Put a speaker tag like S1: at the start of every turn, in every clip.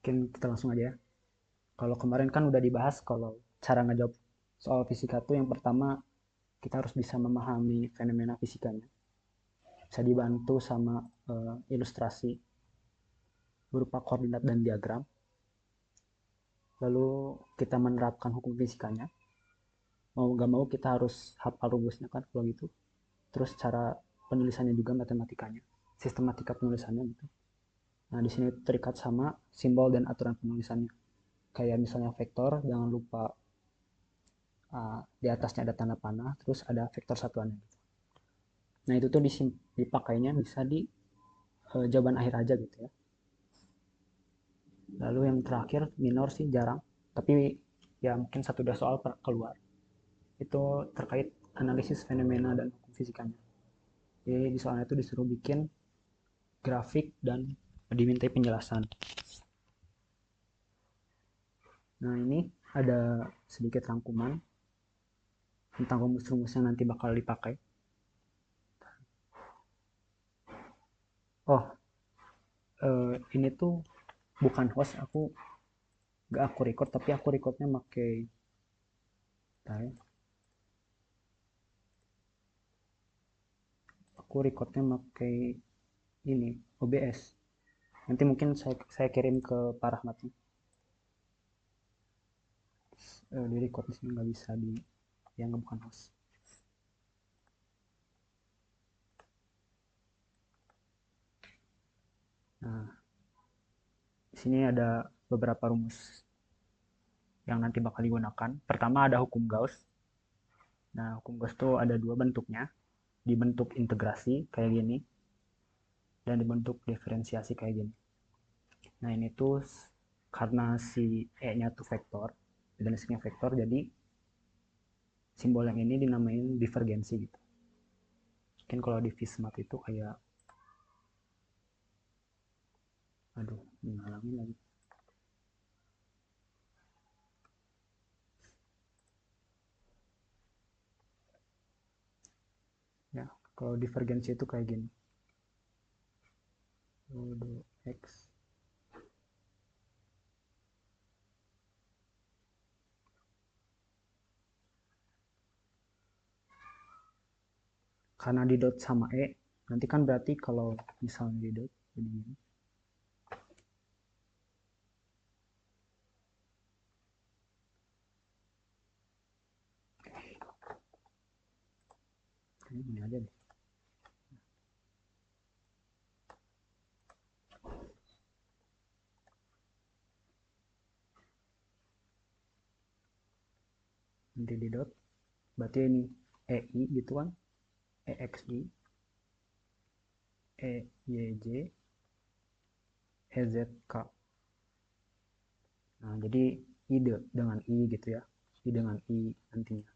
S1: Mungkin kita langsung aja ya. Kalau kemarin kan udah dibahas kalau cara ngejawab soal fisika tuh yang pertama kita harus bisa memahami fenomena fisikanya. Bisa dibantu sama ilustrasi berupa koordinat dan diagram. Lalu kita menerapkan hukum fisikanya. Mau gak mau kita harus hafal rumusnya kan kalau gitu. Terus cara penulisannya juga matematikanya, sistematika penulisannya gitu. Nah, di sini terikat sama simbol dan aturan penulisannya. Kayak misalnya vektor, jangan lupa di atasnya ada tanda panah, terus ada vektor satuannya. Nah, itu tuh dipakainya bisa di jawaban akhir aja gitu ya. Lalu yang terakhir minor sih jarang, tapi ya mungkin satu dua soal keluar. Itu terkait analisis fenomena dan hukum fisikanya. Jadi di soalnya itu disuruh bikin grafik dan dimintai penjelasan. Nah, ini ada sedikit rangkuman tentang rumus-rumus yang nanti bakal dipakai. Oh, ini tuh bukan host, gak aku record, tapi aku recordnya pakai aku recordnya pakai ini OBS. Nanti mungkin saya kirim ke Pak Rahmat. Di record di sini nggak bisa di yang bukan host. Nah, di sini ada beberapa rumus yang nanti bakal digunakan. Pertama ada hukum Gauss. Nah, hukum Gauss itu ada dua bentuknya. Dibentuk integrasi kayak gini dan dibentuk diferensiasi kayak gini. Nah, ini tuh karena si E-nya tuh vektor, dan S-nya vektor, jadi simbol yang ini dinamain divergensi gitu. Mungkin kalau di Fismat itu kayak, aduh, ngalangin lagi. Ya, kalau divergensi itu kayak gini. X karena di dot sama E, nanti kan berarti kalau misalnya di dot jadi gini. Ini aja deh. Nanti di dot, berarti ini EI gitu kan, EXI, EYJ, EZK. Nah, jadi I dengan I gitu ya, I dengan I nantinya.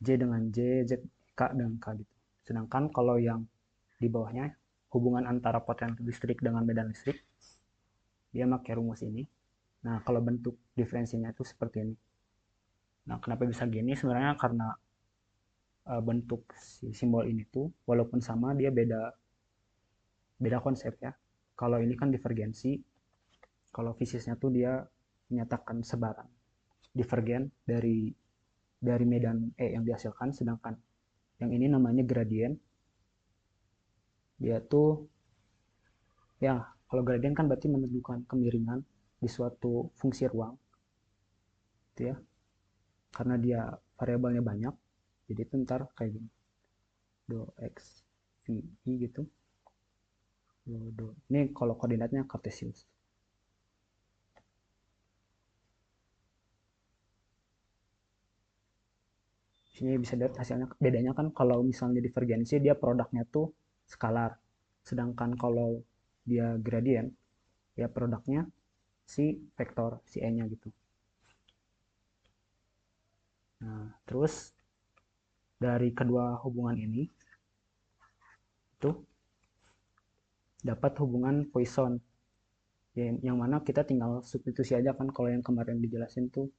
S1: J dengan J, Z, K dengan K gitu. Sedangkan kalau yang di bawahnya, hubungan antara potensi listrik dengan medan listrik, dia pakai rumus ini. Nah, kalau bentuk diferensinya itu seperti ini. Nah, kenapa bisa gini? Sebenarnya karena bentuk si simbol ini tuh, walaupun sama, dia beda beda konsep ya. Kalau ini kan divergensi, kalau fisisnya tuh dia menyatakan sebaran divergen dari medan E yang dihasilkan, sedangkan yang ini namanya gradien. Dia tuh ya, kalau gradien kan berarti menentukan kemiringan di suatu fungsi ruang, gitu ya. Karena dia variabelnya banyak, jadi itu ntar kayak gini. Do X V I gitu. Do. Ini kalau koordinatnya Cartesius. Sini bisa lihat hasilnya. Bedanya kan kalau misalnya divergensi dia produknya tuh skalar. Sedangkan kalau dia gradien, ya produknya si vektor, si E-nya gitu. Nah, terus dari kedua hubungan ini tuh dapat hubungan Poisson. Ya, yang mana kita tinggal substitusi aja kan, kalau yang kemarin dijelasin tuh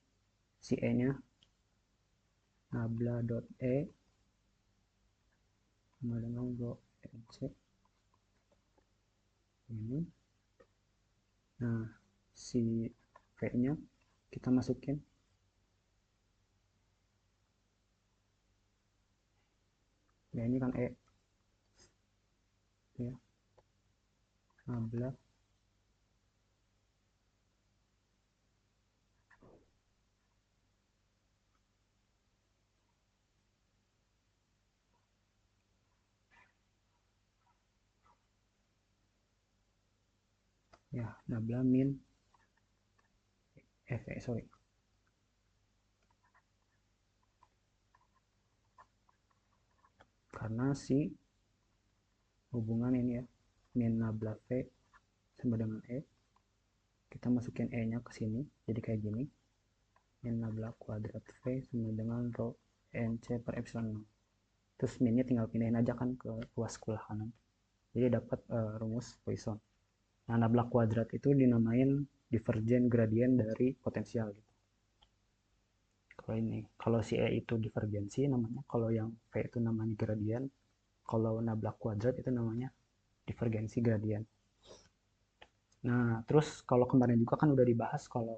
S1: si E-nya nabla dot E sama dengan dot MC ini. Nah, si V-nya kita masukin. Ya, ini kan E. Ya, nabla. Ya, nabla min F, sorry. Karena si hubungan ini ya, min nabla V sama dengan E. Kita masukin E-nya ke sini, jadi kayak gini. Min nabla kuadrat V sama dengan rho NC per epsilon 0. Terus minnya tinggal pindahin aja kan ke ruas sebelah kanan. Jadi dapat rumus Poisson. Nah, nabla kuadrat itu dinamain divergen gradien dari potensial gitu. Kalau ini, kalau si E itu divergensi namanya, kalau yang V itu namanya gradien, kalau nabla kuadrat itu namanya divergensi gradien. Nah, terus kalau kemarin juga kan udah dibahas kalau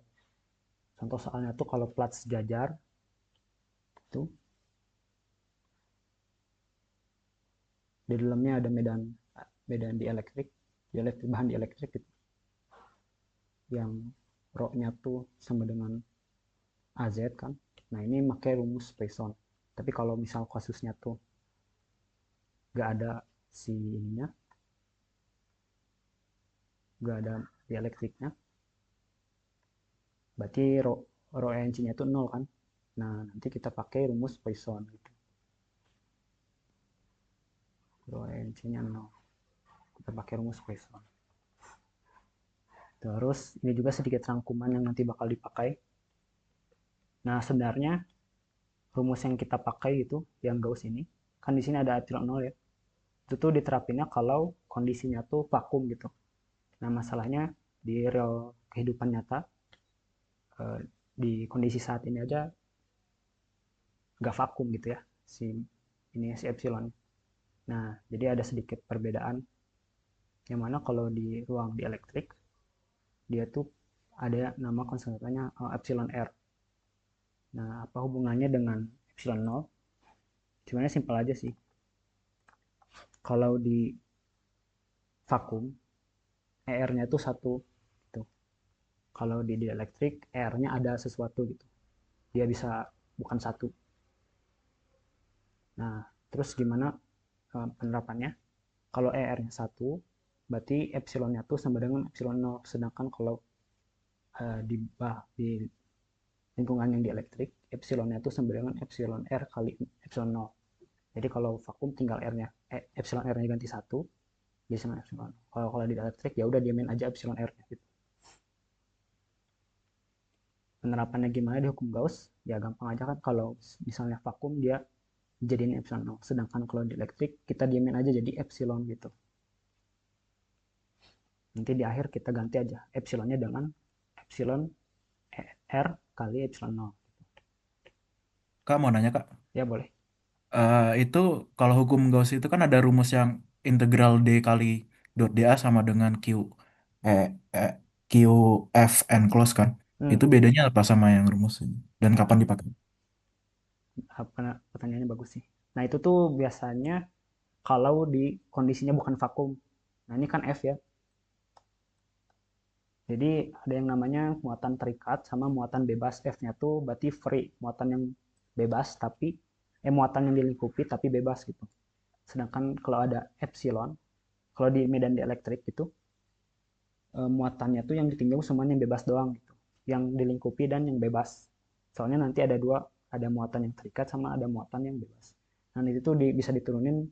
S1: contoh soalnya tuh kalau plat sejajar tuh di dalamnya ada medan medan dielektrik, bahan dielektrik gitu, yang rho-nya tuh sama dengan AZ kan. Nah, ini pakai rumus Poisson. Tapi kalau misal kasusnya tuh nggak ada si ininya, nggak ada dielektriknya, berarti rho NC-nya itu 0 kan. Nah, nanti kita pakai rumus Poisson gitu. Rho NC-nya 0. Kita pakai rumus Poisson. Terus ini juga sedikit rangkuman yang nanti bakal dipakai. Nah, sebenarnya rumus yang kita pakai itu yang Gauss ini, kan di sini ada epsilon 0 ya. Itu tuh diterapinnya kalau kondisinya tuh vakum gitu. Nah, masalahnya di real kehidupan nyata, di kondisi saat ini aja nggak vakum gitu ya, si epsilon. Nah, jadi ada sedikit perbedaan, yang mana kalau di ruang dielektrik dia tuh ada nama konsentrasinya epsilon R. Nah, apa hubungannya dengan epsilon 0? Sebenarnya simpel aja sih. Kalau di vakum, ER-nya itu satu gitu. Kalau di dielektrik, ER-nya ada sesuatu gitu. Dia bisa bukan satu. Nah, terus gimana penerapannya? Kalau ER-nya satu, berarti epsilonnya tuh sama dengan epsilon 0. Sedangkan kalau di lingkungan yang dielektrik, epsilonnya itu sama dengan epsilon R kali epsilon 0. Jadi kalau vakum tinggal R-nya, epsilon R-nya ganti 1, jadi sama epsilon. Kalau di elektrik ya udah diamin aja epsilon R-nya gitu. Penerapannya gimana di hukum Gauss? Ya gampang aja kan, kalau misalnya vakum dia jadiin epsilon 0. Sedangkan kalau di elektrik kita diamin aja jadi epsilon gitu. Nanti di akhir kita ganti aja epsilonnya dengan epsilon R kali epsilon 0.
S2: Kak mau nanya Kak,
S1: Ya boleh.
S2: itu kalau hukum Gauss itu kan ada rumus yang integral D kali dot DA sama dengan eh, eh, Q F N close kan?
S1: Hmm,
S2: Itu bedanya apa sama yang rumus ini? Dan
S1: nah,
S2: kapan dipakai?
S1: pertanyaannya bagus sih. Nah, itu tuh biasanya kalau di kondisinya bukan vakum. Nah, ini kan F ya. Jadi ada yang namanya muatan terikat sama muatan bebas. F-nya tuh berarti free, muatan yang bebas tapi muatan yang dilingkupi tapi bebas gitu. Sedangkan kalau ada epsilon, kalau di medan dielektrik itu muatannya tuh yang ditinjau semuanya yang bebas doang gitu. Yang dilingkupi dan yang bebas. Soalnya nanti ada dua, ada muatan yang terikat sama ada muatan yang bebas. Nah, itu tuh bisa diturunin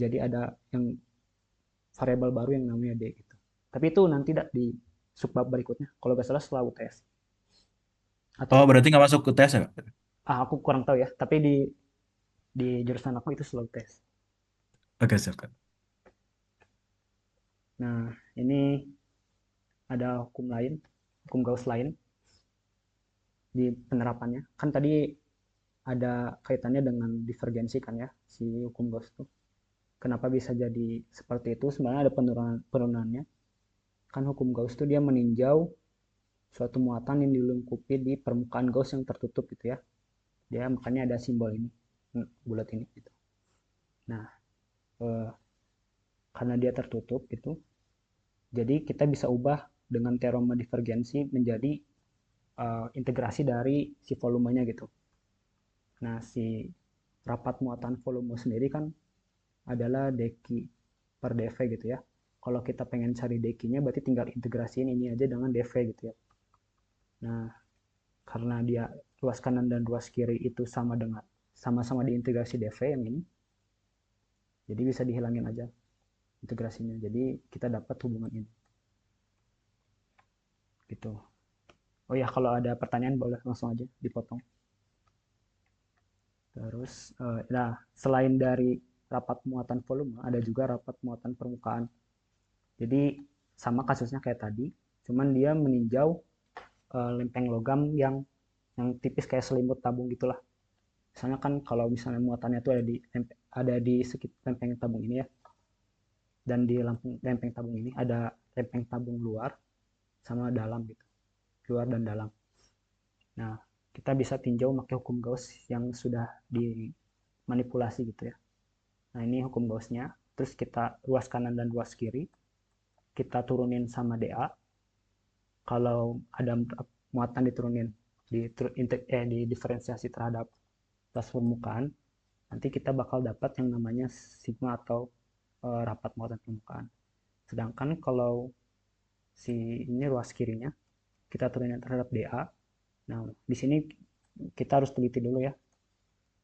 S1: jadi ada yang variabel baru yang namanya D gitu. Tapi itu nanti tidak di subbab berikutnya. Kalau nggak salah setelah UTS.
S2: Oh,
S1: Atau
S2: berarti nggak masuk ke tes ya, Kak?
S1: aku kurang tahu ya. Tapi di jurusan aku itu setelah UTS.
S2: Oke, siap, Kak.
S1: Nah, ini ada hukum lain, hukum Gauss lain di penerapannya. Kan tadi ada kaitannya dengan divergensi kan ya, si hukum Gauss itu. Kenapa bisa jadi seperti itu? Sebenarnya ada penurunannya. Kan hukum Gauss itu dia meninjau suatu muatan yang dilengkapi di permukaan Gauss yang tertutup gitu ya. Dia makanya ada simbol ini, bulat ini gitu. Nah, eh, karena dia tertutup gitu, jadi kita bisa ubah dengan teorema divergensi menjadi integrasi dari si volumenya gitu. Nah, si rapat muatan volume sendiri kan adalah dq per dv gitu ya. Kalau kita pengen cari dq-nya berarti tinggal integrasiin ini aja dengan dv gitu ya. Nah, karena dia ruas kanan dan ruas kiri itu sama-sama diintegrasi dv yang ini, jadi bisa dihilangin aja integrasinya. Jadi kita dapat hubungan ini. Gitu. Oh ya, kalau ada pertanyaan boleh langsung aja dipotong. Terus, nah selain dari rapat muatan volume, ada juga rapat muatan permukaan. Jadi sama kasusnya kayak tadi, cuman dia meninjau lempeng logam yang tipis kayak selimut tabung gitulah. Misalnya kan kalau misalnya muatannya itu ada di sekitar lempeng tabung ini ya, dan di lempeng tabung ini ada lempeng tabung luar sama dalam gitu, luar dan dalam. Nah, kita bisa tinjau pakai hukum Gauss yang sudah dimanipulasi gitu ya. Nah, ini hukum Gauss-nya. Terus kita ruas kanan dan ruas kiri, kita turunin sama dA. Kalau ada muatan diturunin di diferensiasi terhadap tas permukaan, nanti kita bakal dapat yang namanya sigma atau rapat muatan permukaan. Sedangkan kalau si ini ruas kirinya, kita turunin terhadap dA. Nah, di sini kita harus teliti dulu ya.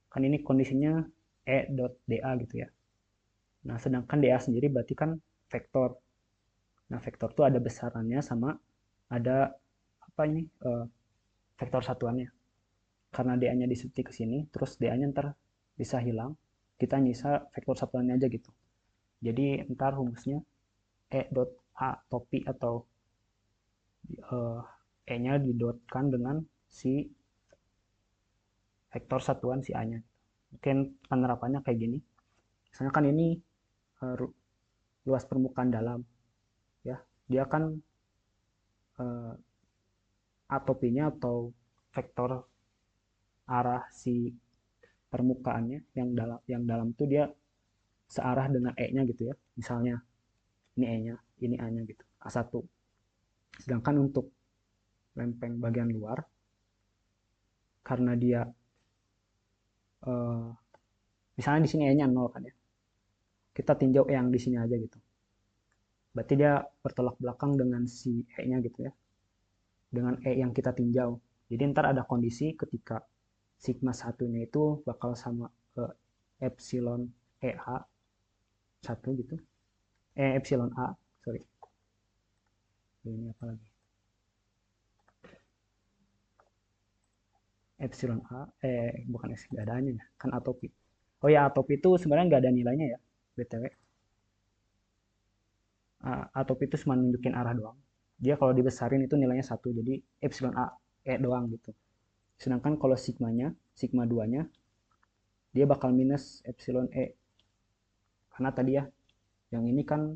S1: Kan ini kondisinya E.dA gitu ya. Nah, sedangkan dA sendiri berarti kan vektor. Nah, vektor itu ada besarannya sama ada apa ini vektor satuannya. Karena dA-nya disubstitusi ke sini, terus dA-nya ntar bisa hilang, kita nyisa vektor satuannya aja gitu. Jadi ntar rumusnya E.A topi atau E-nya didotkan dengan si vektor satuan si A-nya. Mungkin penerapannya kayak gini. Misalnya kan ini uh, luas permukaan dalam ya. Dia kan uh, atopinya atau vektor arah si permukaannya yang dalam itu dia searah dengan E-nya gitu ya. Misalnya ini E-nya, ini A-nya gitu. A1. Sedangkan untuk lempeng bagian luar karena dia uh, misalnya di sini E-nya 0 kan ya. Kita tinjau E yang di sini aja gitu. Berarti dia bertolak belakang dengan si E-nya gitu ya. Dengan E yang kita tinjau. Jadi ntar ada kondisi ketika sigma satunya itu bakal sama ke epsilon EA 1 gitu. Epsilon A, sorry. Ini apa lagi? Epsilon A, bukan S, nggak ada ya. Kan atopi. Oh ya, atopi itu sebenarnya nggak ada nilainya ya, BTW. Atopi itu cuma nunjukin arah doang. Dia kalau dibesarin itu nilainya 1, jadi epsilon A, E doang gitu. Sedangkan kalau sigmanya, sigma 2-nya, dia bakal minus epsilon E. Karena tadi ya, yang ini kan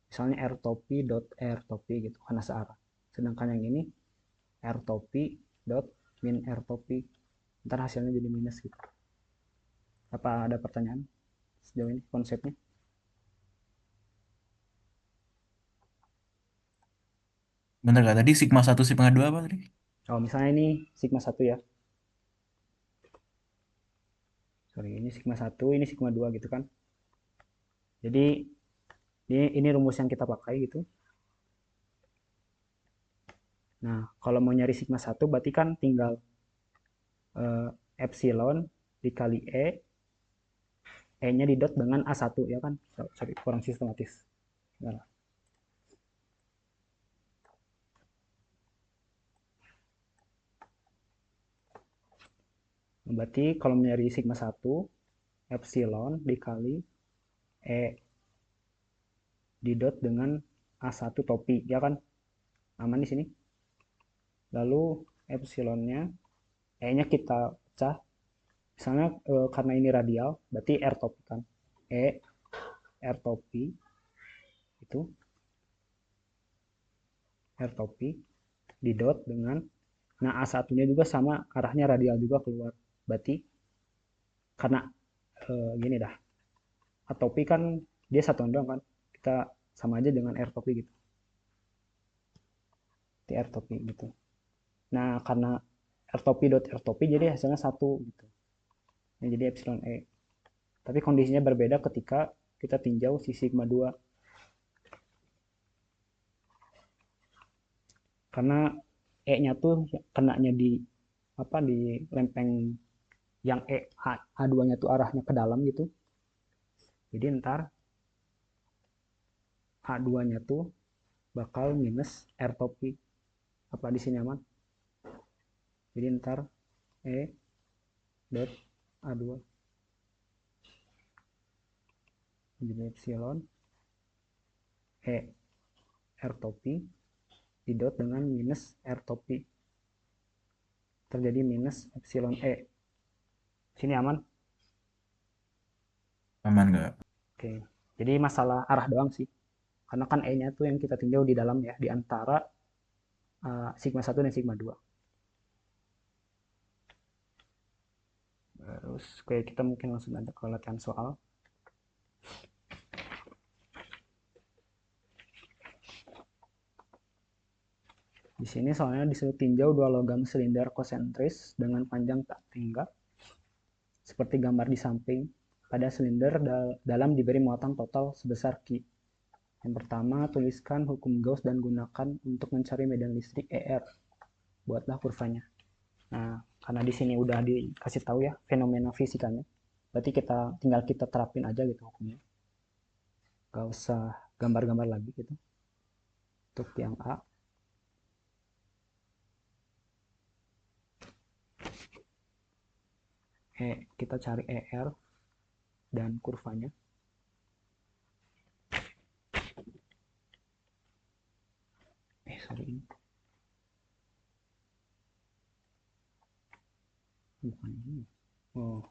S1: misalnya r topi dot r topi gitu, karena searah. Sedangkan yang ini r topi dot min r topi. Ntar hasilnya jadi minus gitu. Apa ada pertanyaan sejauh ini konsepnya?
S2: Bener gak? Tadi sigma satu sigma 2 apa tadi?
S1: Oh, misalnya ini sigma 1 ya. Sorry, ini sigma 1, ini sigma 2 gitu kan. Jadi ini rumus yang kita pakai gitu. Nah, kalau mau nyari sigma 1 berarti kan tinggal eh, epsilon dikali E-nya didot dengan A1 ya kan. Sorry, kurang sistematis. Nah, berarti kalau nyari sigma 1, epsilon dikali E didot dengan A1 topi ya kan. Aman di sini. Lalu epsilonnya E-nya kita pecah. Misalnya karena ini radial, berarti R topi kan. E R topi itu R topi di dot dengan, nah A satunya juga sama arahnya radial juga keluar, berarti karena gini dah, A topi kan dia satuan doang kan, kita sama aja dengan R topi gitu, di R topi gitu. Nah karena R topi dot R topi jadi hasilnya satu gitu, nah, jadi epsilon E. Tapi kondisinya berbeda ketika kita tinjau si sigma 2, karena E-nya tuh kenanya di apa, di lempeng yang A2-nya tuh arahnya ke dalam gitu. Jadi ntar A2-nya tuh bakal minus R topi. Apa di sini aman? Jadi ntar E dot A2 jadi epsilon E R topi didot dengan minus R topi. Terjadi minus epsilon E. Sini aman?
S2: Aman nggak?
S1: Oke. Jadi masalah arah doang sih. Karena kan E-nya tuh yang kita tinjau di dalam ya, di antara sigma 1 dan sigma 2. Terus kayak kita mungkin langsung ada ke latihan soal. Di sini soalnya disuruh tinjau dua logam silinder konsentris dengan panjang tak tenggak seperti gambar di samping pada silinder dalam diberi muatan total sebesar Q. Yang pertama, tuliskan hukum Gauss dan gunakan untuk mencari medan listrik ER. Buatlah kurvanya. Nah, karena di sini udah dikasih tahu ya fenomena fisikanya, berarti tinggal kita terapin aja gitu hukumnya. Gak usah gambar-gambar lagi gitu. Untuk yang A, kita cari ER dan kurvanya. Sorry, ini bukan ini. Oh,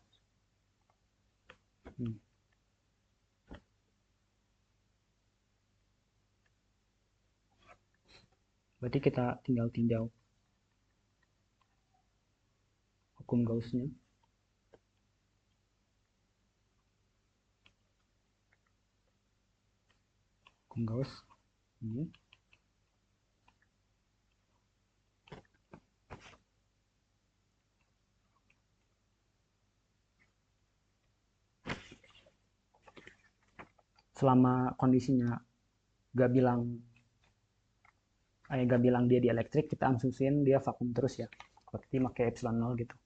S1: ini. Berarti kita tinggal tinjau hukum Gauss-nya. Hukum Gauss ini. Selama kondisinya gak bilang gak bilang dia dielektrik, kita asumsiin dia vakum terus ya, berarti pakai epsilon 0 gitu.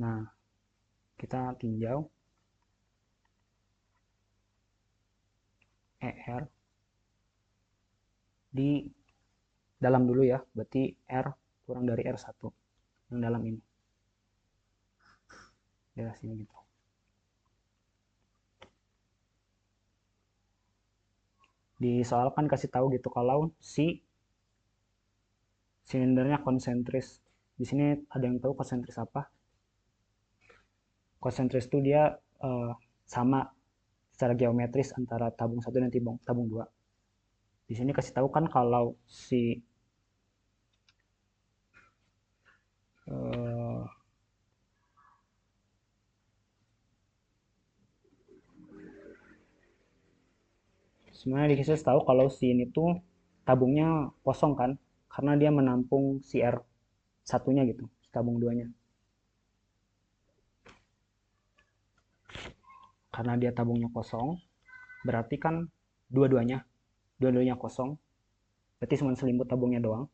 S1: Nah, kita tinjau ER di dalam dulu ya, berarti R kurang dari R1 yang dalam ini, daerah sini gitu. Di soal kan kasih tahu gitu kalau si silindernya konsentris. Di sini ada yang tahu konsentris apa? Konsentris itu dia sama secara geometris antara tabung 1 dan tabung 2. Di sini kasih tahu kan kalau si uh, sebenarnya dikasih tahu kalau si ini tuh tabungnya kosong kan, karena dia menampung si R satunya gitu, tabung 2-nya. Karena dia tabungnya kosong, berarti kan dua-duanya kosong, berarti cuma selimut tabungnya doang.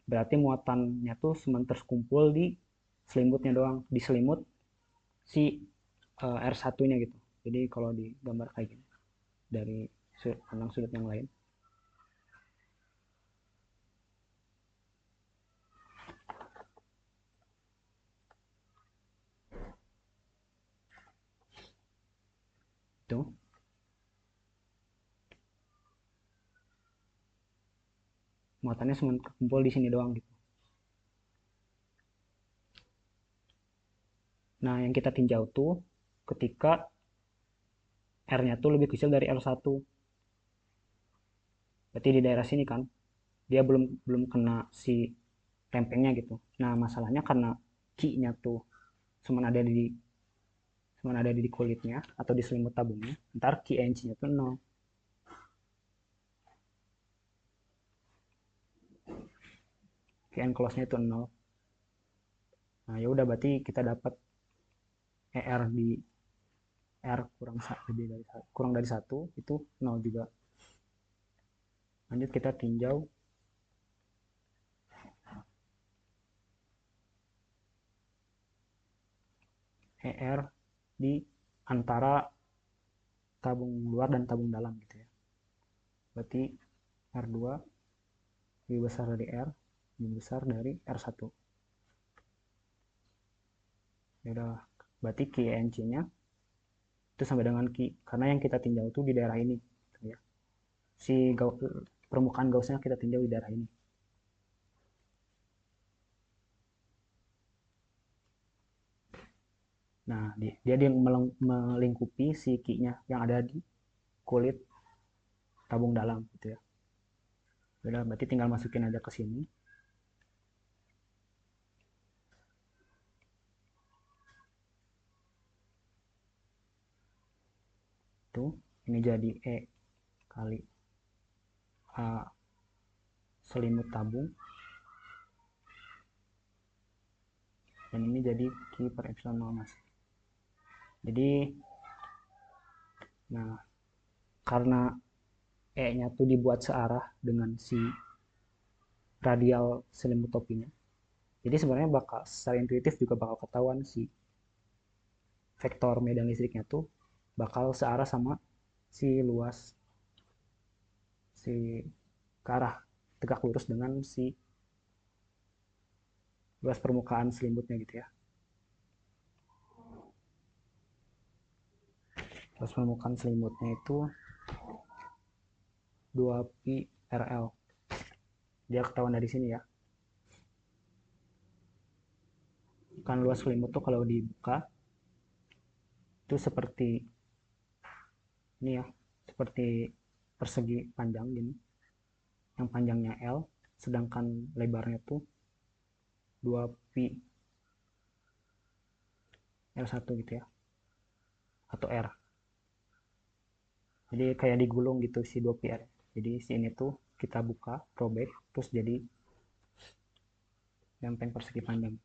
S1: Berarti muatannya tuh cuma terkumpul di selimutnya doang, di selimut si R1-nya gitu. Jadi kalau digambar kayak gini dari sudut pandang sudut yang lain. Tuh. Muatannya cuma terkumpul di sini doang gitu. Nah, yang kita tinjau tuh ketika R-nya tuh lebih kecil dari R1. Berarti di daerah sini kan, dia belum belum kena si lempengnya gitu. Nah, masalahnya karena ki-nya tuh cuma ada di kulitnya atau di selimut tabungnya, ntar ki NC-nya tuh nol, ki enclose-nya itu nol. Nah, ya udah berarti kita dapat ER di R kurang dari satu itu nol juga. Lanjut kita tinjau ER di antara tabung luar dan tabung dalam gitu ya. Berarti R2 lebih besar dari R, lebih besar dari R1. Ya udah, berarti KNC-nya itu sama dengan Ki, karena yang kita tinjau itu di daerah ini gitu ya. Si permukaan Gaussnya kita tinjau di daerah ini. Nah, dia melingkupi si Ki-nya yang ada di kulit tabung dalam gitu ya. Udah, berarti tinggal masukin aja ke sini. Tuh, ini jadi E kali A selimut tabung, dan ini jadi Q per epsilon 0 mas. Jadi, nah karena E-nya tuh dibuat searah dengan si radial selimut topinya. Jadi sebenarnya bakal secara intuitif juga bakal ketahuan si vektor medan listriknya tuh bakal searah sama si luas si ke arah tegak lurus dengan si luas permukaan selimutnya gitu ya. Luas permukaan selimutnya itu 2 pi RL. Dia ketahuan dari sini ya. Kan luas selimut tuh kalau dibuka itu seperti ini ya, seperti persegi panjang gini, yang panjangnya L sedangkan lebarnya tuh 2 pi L1 gitu ya, atau R. Jadi kayak digulung gitu si 2 pi R. Jadi si ini tuh kita buka, robek, terus jadi lempeng persegi panjang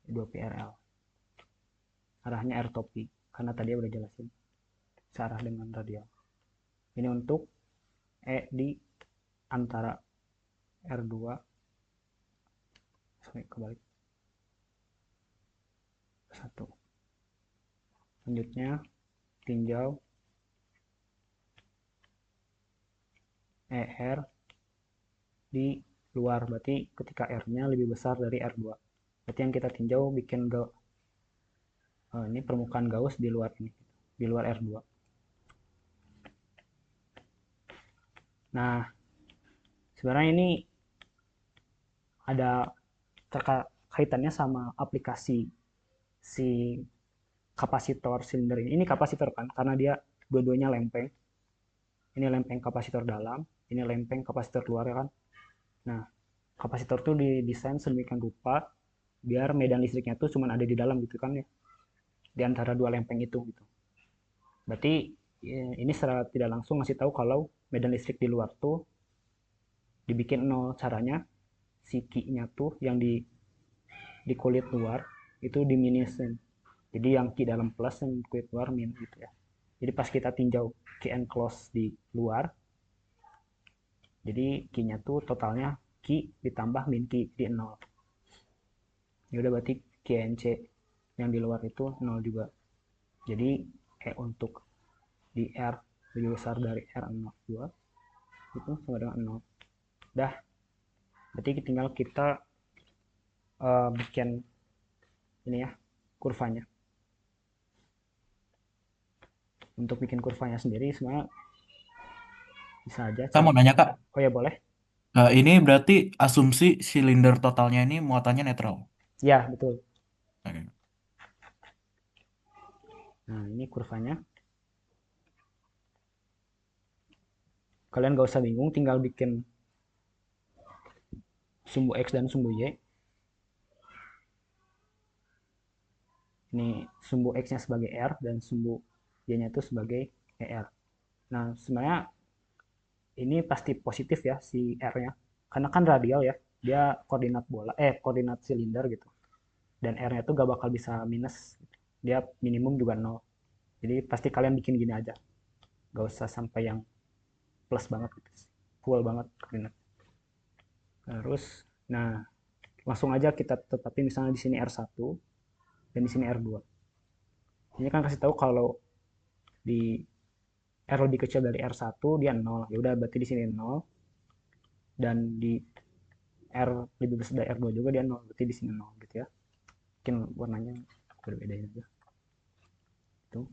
S1: 2 pi RL. Arahnya R topi, karena tadi udah jelasin searah dengan radial. Ini untuk E di antara R2, sorry kebalik, 1. Selanjutnya tinjau ER di luar, berarti ketika R-nya lebih besar dari R2. Berarti yang kita tinjau bikin ini permukaan Gauss di luar ini, di luar R2. Nah, sebenarnya ini ada kaitannya sama aplikasi si kapasitor silinder ini. Ini kapasitor kan, karena dia dua-duanya lempeng. Ini lempeng kapasitor dalam, ini lempeng kapasitor luar ya kan. Nah, kapasitor tuh didesain sedemikian rupa biar medan listriknya tuh cuma ada di dalam gitu kan ya, di antara dua lempeng itu gitu. Berarti ini secara tidak langsung ngasih tahu kalau medan listrik di luar tuh dibikin nol. Caranya si ki-nya tuh yang di kulit luar itu diminusin. Jadi yang ki dalam plus, yang kulit luar min gitu ya. Jadi pas kita tinjau ki enclose di luar, jadi ki-nya tuh totalnya ki ditambah min ki di nol. Ya udah berarti ki nc yang di luar itu nol juga. Jadi untuk di R lebih besar dari R02 itu sama dengan 0. Dah, berarti tinggal kita bikin ini ya, kurvanya. Untuk bikin kurvanya sendiri sebenarnya bisa aja
S2: Saya
S1: cara.
S2: mau nanya Kak,
S1: Oh ya boleh.
S2: ini berarti asumsi silinder totalnya ini muatannya netral.
S1: Ya betul.
S2: Oke.
S1: Nah, ini kurvanya. Kalian gak usah bingung, tinggal bikin sumbu X dan sumbu Y. Ini sumbu X-nya sebagai R dan sumbu Y-nya itu sebagai ER. Nah, sebenarnya ini pasti positif ya si R-nya. Karena kan radial ya, dia koordinat bola, koordinat silinder gitu. Dan R-nya tuh gak bakal bisa minus. Dia minimum juga nol. Jadi pasti kalian bikin gini aja. Gak usah sampai yang plus banget gitu. Full banget koordinat. Terus, nah langsung aja kita tetapi misalnya di sini R1 dan di sini R2. Ini kan kasih tahu kalau di R lebih kecil dari R1 dia 0. Ya udah berarti di sini 0 dan di R lebih besar dari R2 juga dia 0. Berarti di sini 0 gitu ya. Mungkin warnanya berbeda aja. Itu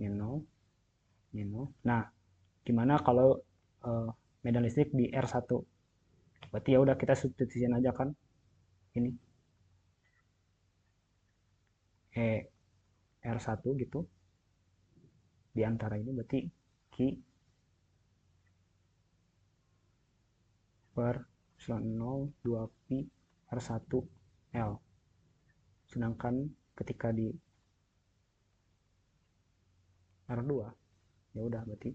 S1: ini 0, ini 0. Nah, gimana kalau medan listrik di R1? Berarti ya udah kita substitusikan aja kan ini R1 gitu di antara ini berarti Q per 0 2 pi R1 L. Sedangkan ketika di R2 ya udah berarti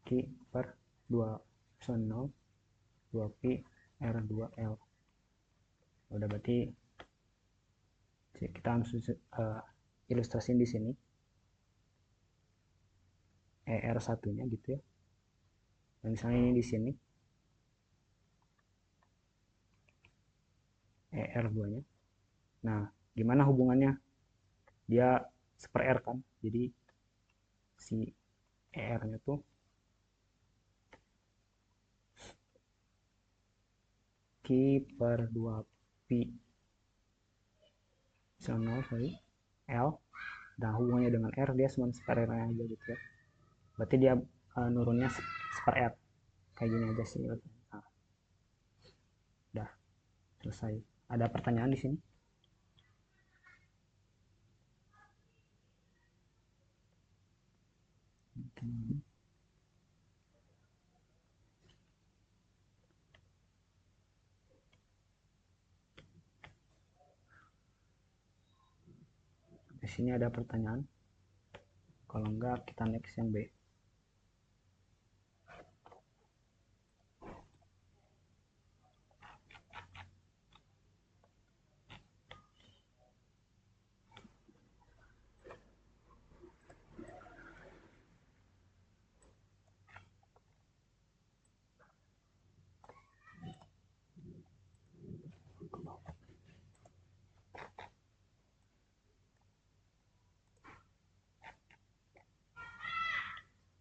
S1: Q per 2 0 2 pi R2L. Udah berarti kita langsung ilustrasiin di sini ER1-nya gitu ya. Dan misalnya ini di sini ER2-nya. Nah, gimana hubungannya? Dia seper R kan. Jadi si ER-nya tuh Q per 2 pi 0 sorry L. Nah, hubungannya dengan R dia cuma seper R aja gitu ya. Berarti dia nurunnya seper R. Kayak gini aja sih. Nah, udah selesai. Ada pertanyaan di sini? Di sini ada pertanyaan. Kalau enggak kita next yang B.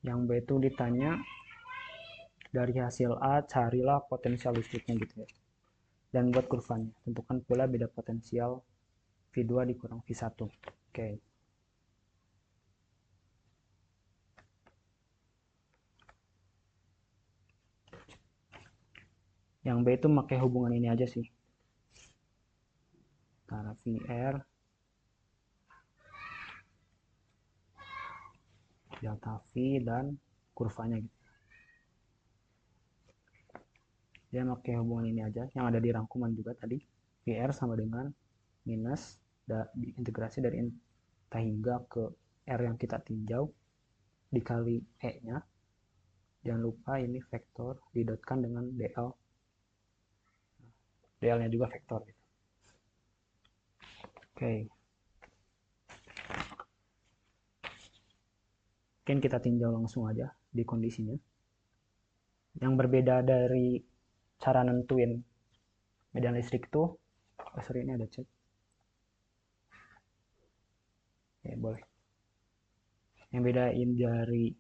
S1: Yang B itu ditanya dari hasil A carilah potensial listriknya gitu ya. Dan buat kurvanya, tentukan pula beda potensial V2 dikurang V1. Oke. Yang B itu pakai hubungan ini aja sih. Antara VR delta V dan kurvanya gitu. Dia pakai hubungan ini aja yang ada di rangkuman juga tadi. VR sama dengan minus integrasi dari entah hingga ke R yang kita tinjau dikali E-nya. Jangan lupa ini vektor didotkan dengan DL. DL-nya juga vektor gitu. Oke. Mungkin kita tinjau langsung aja di kondisinya. Yang berbeda dari cara nentuin medan listrik itu, sorry ini ada chat. Ya boleh. Yang bedain dari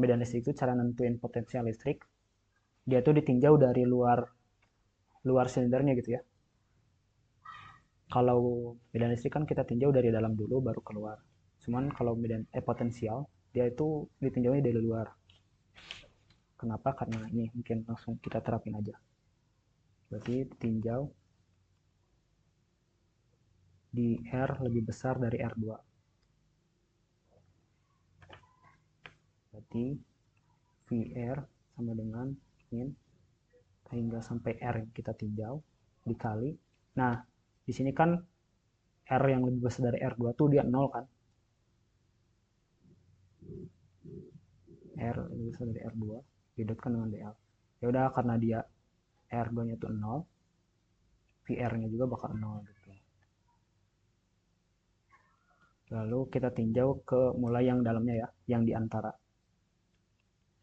S1: medan listrik itu cara nentuin potensial listrik. Dia tuh ditinjau dari luar silindernya gitu ya. Kalau medan listrik kan kita tinjau dari dalam dulu baru keluar. Cuman kalau medan potensial dia itu ditinjaunya dari luar. Kenapa? Karena ini mungkin langsung kita terapin aja. Berarti tinjau di R lebih besar dari R2. Berarti VR sama dengan min hingga sampai R yang kita tinjau dikali. Nah, di sini kan R yang lebih besar dari R2 tuh dia 0 kan. R lebih besar dari R2 didotkan dengan DL. Ya udah, karena dia R2-nya tuh 0, VR-nya juga bakal 0 gitu. Lalu kita tinjau ke mulai yang dalamnya ya, yang di antara.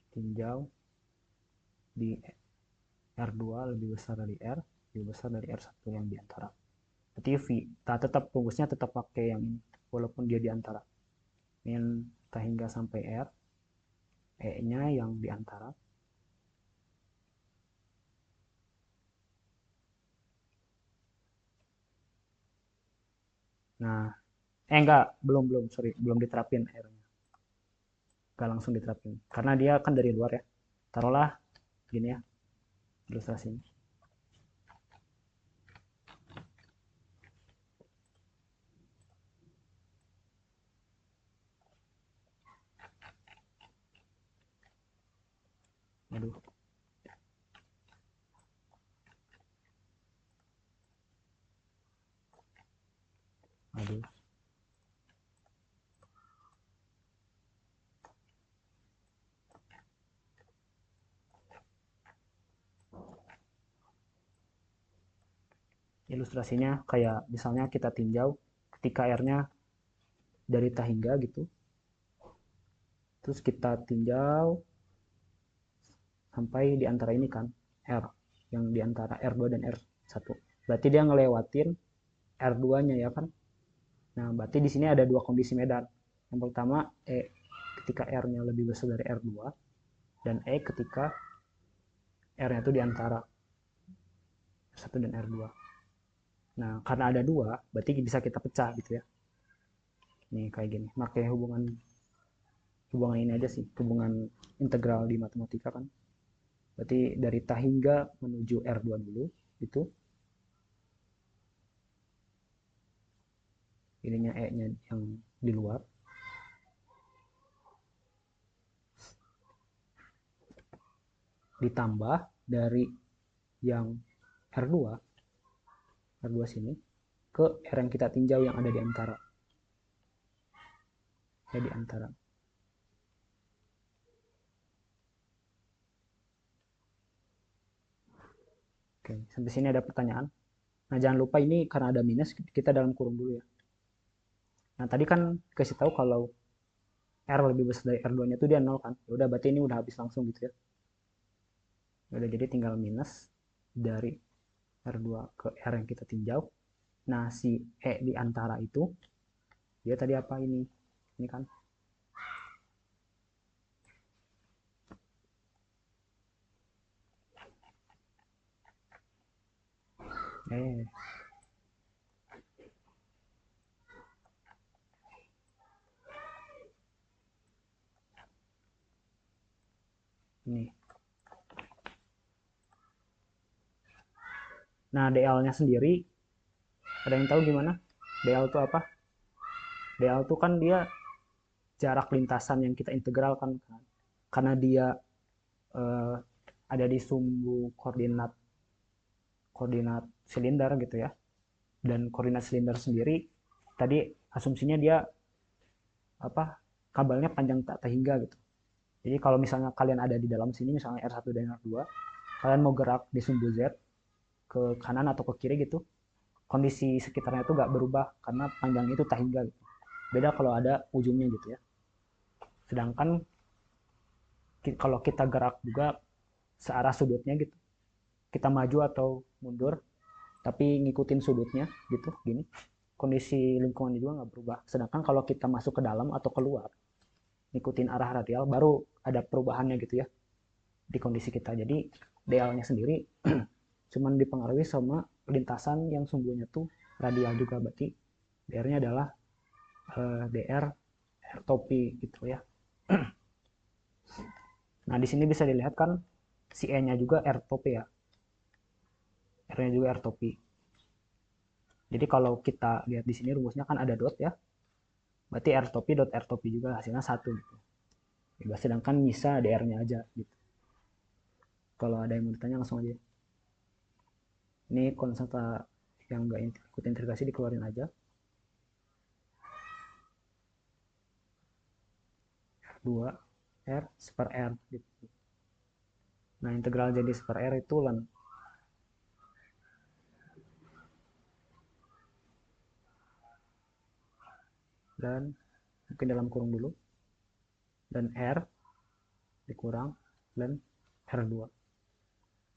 S1: Tinjau di R2 lebih besar dari R, lebih besar dari R1 yang di antara. Berarti V, tetap rumusnya tetap pakai yang ini, walaupun dia di antara. Min hingga sampai R, E-nya yang di antara. Nah, enggak, belum, sorry, belum diterapin R-nya. Enggak langsung diterapin. Karena dia kan dari luar ya. Taruhlah gini ya, ilustrasinya. Aduh, aduh. Ilustrasinya kayak misalnya kita tinjau ketika R-nya dari hingga gitu. Terus kita tinjau sampai di antara ini kan, R. Yang di antara R2 dan R1. Berarti dia ngelewatin R2-nya ya kan. Nah, berarti di sini ada dua kondisi medan. Yang pertama, ketika R-nya lebih besar dari R2, dan ketika R-nya itu di antara R1 dan R2. Nah, karena ada dua, berarti bisa kita pecah gitu ya. Nih, kayak gini. Pakai hubungan ini aja sih, hubungan integral di matematika kan. Berarti dari hingga menuju R2 dulu, itu. Ininya E-nya yang di luar. Ditambah dari yang R2, R2 sini, ke R yang kita tinjau yang ada di antara. Ya, di antara. Oke, sampai sini ada pertanyaan. Nah, jangan lupa ini karena ada minus, kita dalam kurung dulu ya. Nah, tadi kan kasih tahu kalau R lebih besar dari R2-nya itu dia 0 kan. Ya udah, berarti ini udah habis langsung gitu ya. Udah, jadi tinggal minus dari R2 ke R yang kita tinjau. Nah, si E di antara itu, dia tadi apa ini? Ini kan. Eh, ini. Nah, DL-nya sendiri, ada yang tahu gimana? DL itu apa? DL itu kan dia jarak lintasan yang kita integralkan kan. Karena dia eh, ada di sumbu koordinat koordinat silinder gitu ya. Dan koordinat silinder sendiri tadi asumsinya dia apa, kabelnya panjang tak terhingga gitu. Jadi kalau misalnya kalian ada di dalam sini, misalnya R1 dan R2, kalian mau gerak di sumbu Z ke kanan atau ke kiri gitu, kondisi sekitarnya itu nggak berubah karena panjangnya itu tak hingga gitu. Beda kalau ada ujungnya gitu ya. Sedangkan kalau kita gerak juga searah sudutnya gitu, kita maju atau mundur tapi ngikutin sudutnya gitu gini, kondisi lingkungannya juga nggak berubah. Sedangkan kalau kita masuk ke dalam atau keluar ngikutin arah radial, baru ada perubahannya gitu ya di kondisi kita. Jadi DL-nya sendiri cuman dipengaruhi sama lintasan yang sumbunya tuh radial juga. Berarti DR-nya adalah DR R topi gitu ya. Nah, di sini bisa dilihat kan si E-nya juga R topi ya. R-nya juga R topi. Jadi kalau kita lihat di sini rumusnya kan ada dot ya. Berarti R topi dot R topi juga hasilnya satu gitu. sedangkan bisa DR-nya aja gitu. Kalau ada yang mau ditanya langsung aja. Ini konstanta yang nggak ikut integrasi dikeluarin aja. R2 R per R gitu. Nah, integral jadi per R itu ln. Dan mungkin dalam kurung dulu. Dan R dikurang ln R2.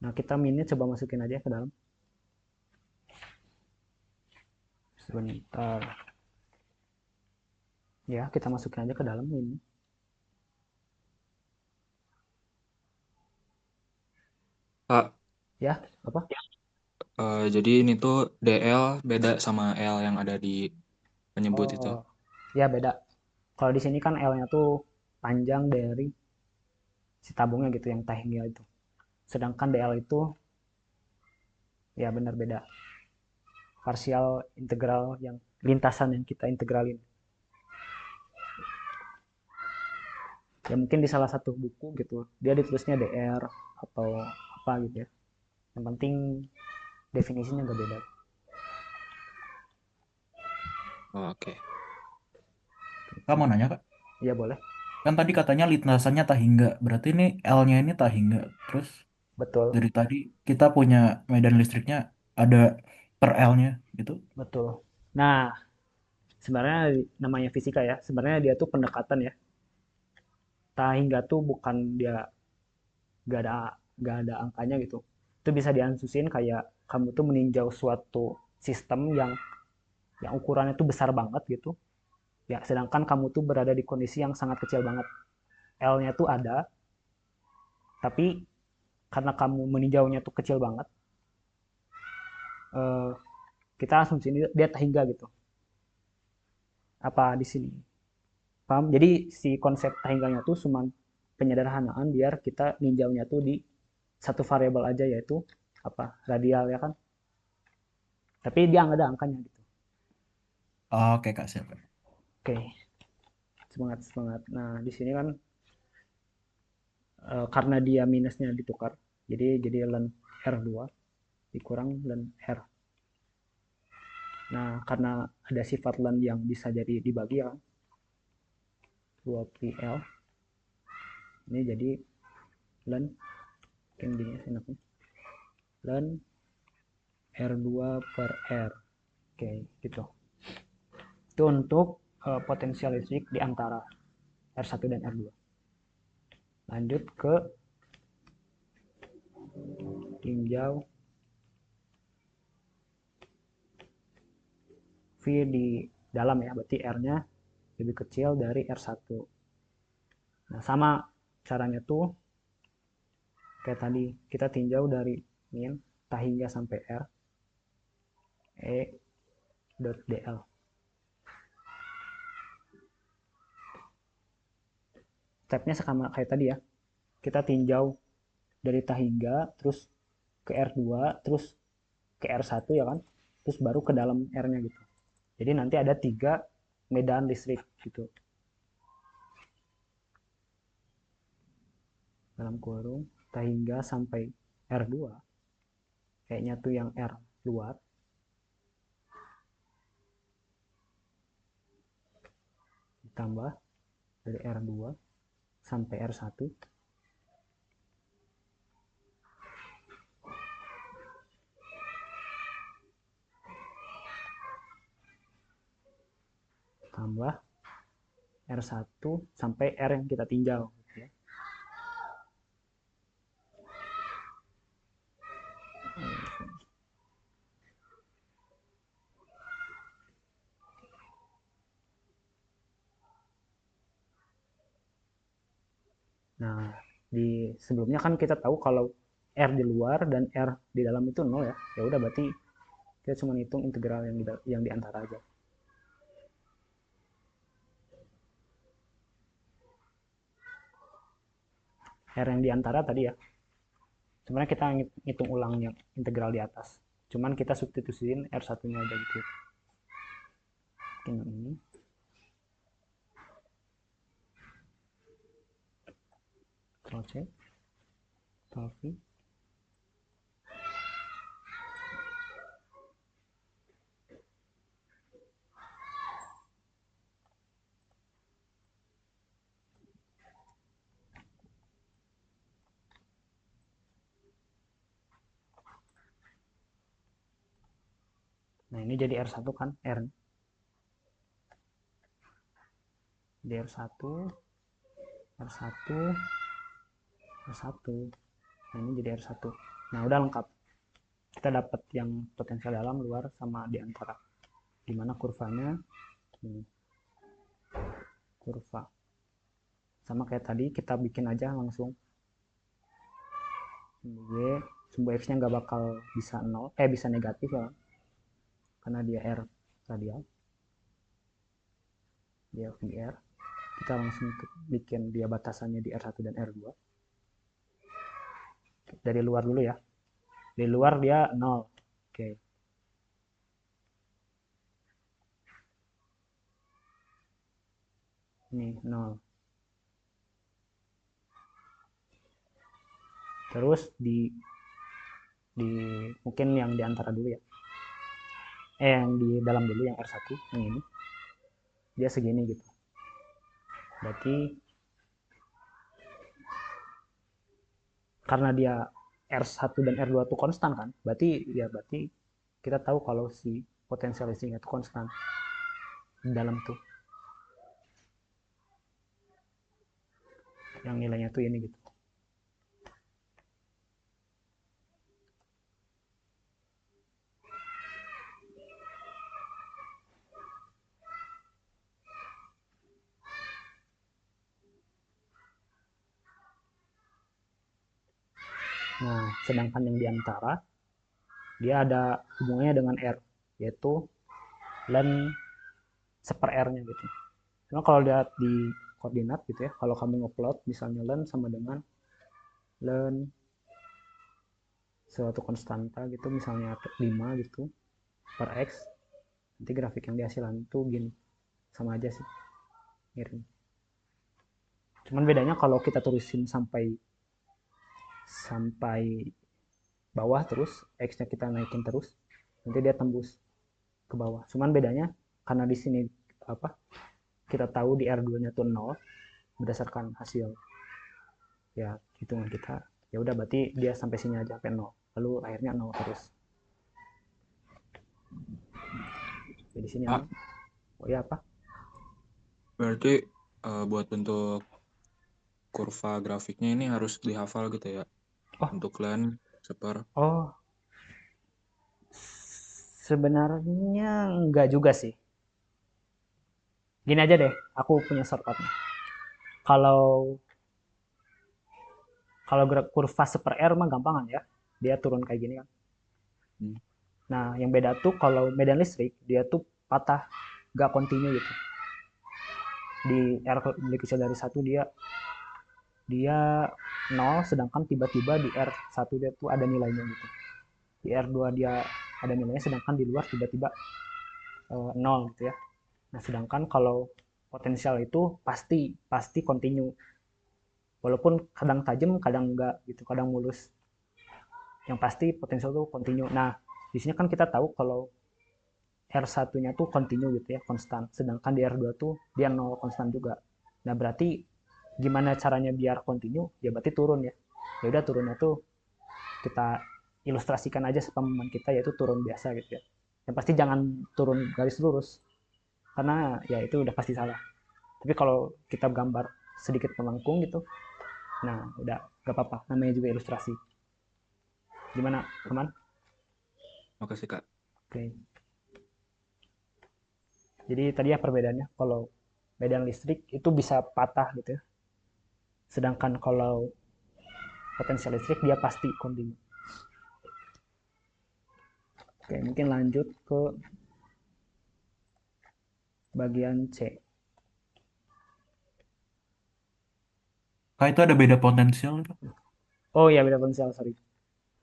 S1: Nah, kita minnya coba masukin aja ke dalam. Sebentar. Ya, kita masukin aja ke dalam ini.
S3: Pak,
S1: Ya, apa?
S3: jadi ini tuh DL beda sama L yang ada di penyebut itu.
S1: Oh, ya beda. Kalau di sini kan L-nya tuh panjang dari si tabungnya gitu, yang tahingnya itu. Sedangkan DL itu, ya benar beda. Parsial integral yang lintasan yang kita integralin. Ya mungkin di salah satu buku gitu, dia ditulisnya DR atau apa gitu ya. Yang penting definisinya nggak beda.
S3: Oh, oke.
S2: Kamu nanya Kak?
S1: Iya boleh.
S2: Kan tadi katanya lintasannya Tahingga. Berarti ini L-nya ini Tahingga. Terus
S1: Betul,
S2: dari tadi kita punya medan listriknya ada per L-nya gitu.
S1: betul. Nah, sebenarnya namanya fisika ya. Sebenarnya dia tuh pendekatan ya. Tahingga tuh bukan dia gak ada gak ada angkanya gitu. Itu bisa diansusin kayak kamu tuh meninjau suatu sistem yang ukurannya tuh besar banget gitu. Ya, sedangkan kamu tuh berada di kondisi yang sangat kecil banget. L-nya tuh ada, tapi karena kamu meninjaunya tuh kecil banget, eh, kita asumsi dia Tahingga gitu. Apa di sini? Paham? Jadi si konsep Tahingganya tuh cuma penyederhanaan biar kita ninjaunya tuh di satu variabel aja, yaitu apa, radial ya kan, tapi dia nggak ada angkanya gitu.
S2: Oke Kak, siap.
S1: Oke, semangat semangat. Nah di sini kan karena dia minusnya ditukar, jadi ln R2 dikurang ln R. Nah karena ada sifat ln yang bisa jadi dibagi ya, 2PL ini jadi ln, mungkin gini enaknya, ln R2 per R. Oke gitu. Itu untuk potensial listrik di antara R1 dan R2. Lanjut ke tinjau V di dalam ya, berarti R-nya lebih kecil dari R1. Nah, sama caranya tuh kayak tadi, kita tinjau dari min hingga sampai R E dot DL. Stepnya sama kayak tadi ya. Kita tinjau dari hingga terus ke R2 terus ke R1 ya kan. Terus baru ke dalam R-nya gitu. Jadi nanti ada 3 medan listrik gitu. Dalam kurung hingga sampai R2. Kayaknya tuh yang R luar. Ditambah dari R2 sampai R1. Tambah R1 sampai R yang kita tinjau. Nah, di sebelumnya kan kita tahu kalau R di luar dan R di dalam itu 0 ya. Ya udah berarti kita cuma hitung integral yang di antara aja. R yang di antara tadi ya. Sebenarnya kita ngitung ulang yang integral di atas. Cuman kita substitusiin R1-nya aja gitu. Mungkin yang ini. Ctrl C, Ctrl V. Nah, ini jadi R1 kan, R. Jadi R1, R1, R1. Nah, ini jadi R1. Nah, udah lengkap. Kita dapat yang potensial dalam, luar, sama di antara. Dimana kurvanya, ini, kurva. Sama kayak tadi, kita bikin aja langsung. Sumbu Y, sumbu X-nya nggak bakal bisa 0, bisa negatif ya. Karena dia R radial. Dia VR. Kita langsung bikin dia batasannya di R1 dan R2. Dari luar dulu ya. Dari luar dia 0. Oke. Ini 0. Terus di mungkin yang di antara dulu ya. Yang di dalam dulu yang R1 yang ini. Dia segini gitu. Berarti karena dia R1 dan R2 itu konstan kan, berarti kita tahu kalau si potensial listriknya itu konstan di dalam tuh, yang nilainya tuh ini gitu. Nah, sedangkan yang di antara dia ada hubungannya dengan R, yaitu len seper R-nya gitu. Cuma kalau lihat di koordinat gitu ya, kalau kamu ngeplot misalnya len sama dengan len suatu konstanta gitu, misalnya 5 gitu per X, nanti grafik yang dihasilkan itu gini, sama aja sih, mirip. Cuman bedanya kalau kita tulisin sampai bawah terus, X-nya kita naikin terus, nanti dia tembus ke bawah. Cuman bedanya karena di sini apa? Kita tahu di R2-nya tuh 0 berdasarkan hasil ya hitungan kita. Ya udah berarti dia sampai sini aja sampai 0. Lalu akhirnya 0 terus. Jadi sini
S3: Ah,
S1: oh ya apa?
S3: berarti buat bentuk kurva grafiknya ini harus dihafal gitu ya.
S1: Oh,
S3: Untuk len, seper.
S1: oh, sebenarnya enggak juga sih. Gini aja deh, aku punya shortcutnya. Kalau kalau kurva seper R mah gampangan ya. Dia turun kayak gini kan.
S3: Hmm.
S1: Nah, yang beda tuh kalau medan listrik, dia tuh patah, gak kontinu gitu. Di R lebih kecil dari 1 dia dia 0, sedangkan tiba-tiba di R1 dia tuh ada nilainya gitu. Di R2 dia ada nilainya, sedangkan di luar tiba-tiba 0 gitu ya. Nah, sedangkan kalau potensial itu pasti kontinu. Walaupun kadang tajam, kadang enggak gitu, kadang mulus. Yang pasti potensial itu kontinu. Nah, di sini kan kita tahu kalau R1-nya tuh kontinu gitu ya, konstan. Sedangkan di R2 tuh dia 0 konstan juga. Nah, berarti gimana caranya biar kontinu? Ya berarti turun ya. Ya udah turunnya tuh kita ilustrasikan aja sepaman kita, yaitu turun biasa gitu ya. Yang pasti jangan turun garis lurus, karena ya itu udah pasti salah. Tapi kalau kita gambar sedikit melengkung gitu, nah udah gak apa-apa, namanya juga ilustrasi. Gimana teman?
S3: Makasih Kak.
S1: Oke. Jadi tadi ya perbedaannya, kalau medan listrik itu bisa patah gitu ya, sedangkan kalau potensial listrik dia pasti kontinu. Oke, mungkin lanjut ke bagian C.
S2: Kak, itu ada beda potensial itu?
S1: Oh ya, beda potensial, sorry.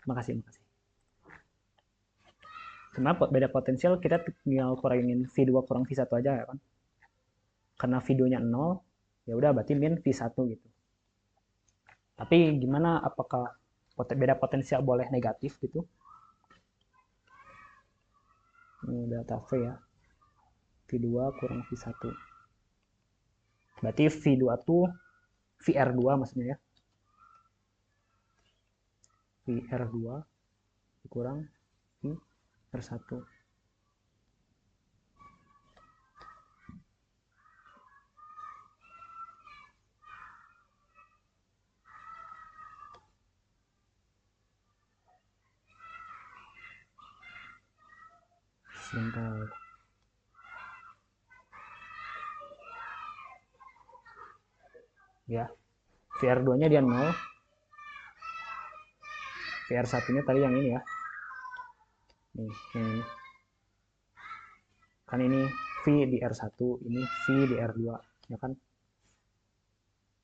S1: Makasih. Sebenarnya beda potensial kita tinggal kurangin V2 kurang V1 aja ya kan. Karena videonya 0, ya udah berarti min V1 gitu. Tapi gimana, apakah beda potensial boleh negatif gitu? Ini delta V ya. V2 kurang V1. Berarti V2 tuh VR2 maksudnya ya. VR2 kurang VR1. Sebentar. Ya, VR2-nya dia 0. VR1-nya tadi yang ini ya. Nih, yang ini. Kan ini V di R1, ini V di R2, ya kan?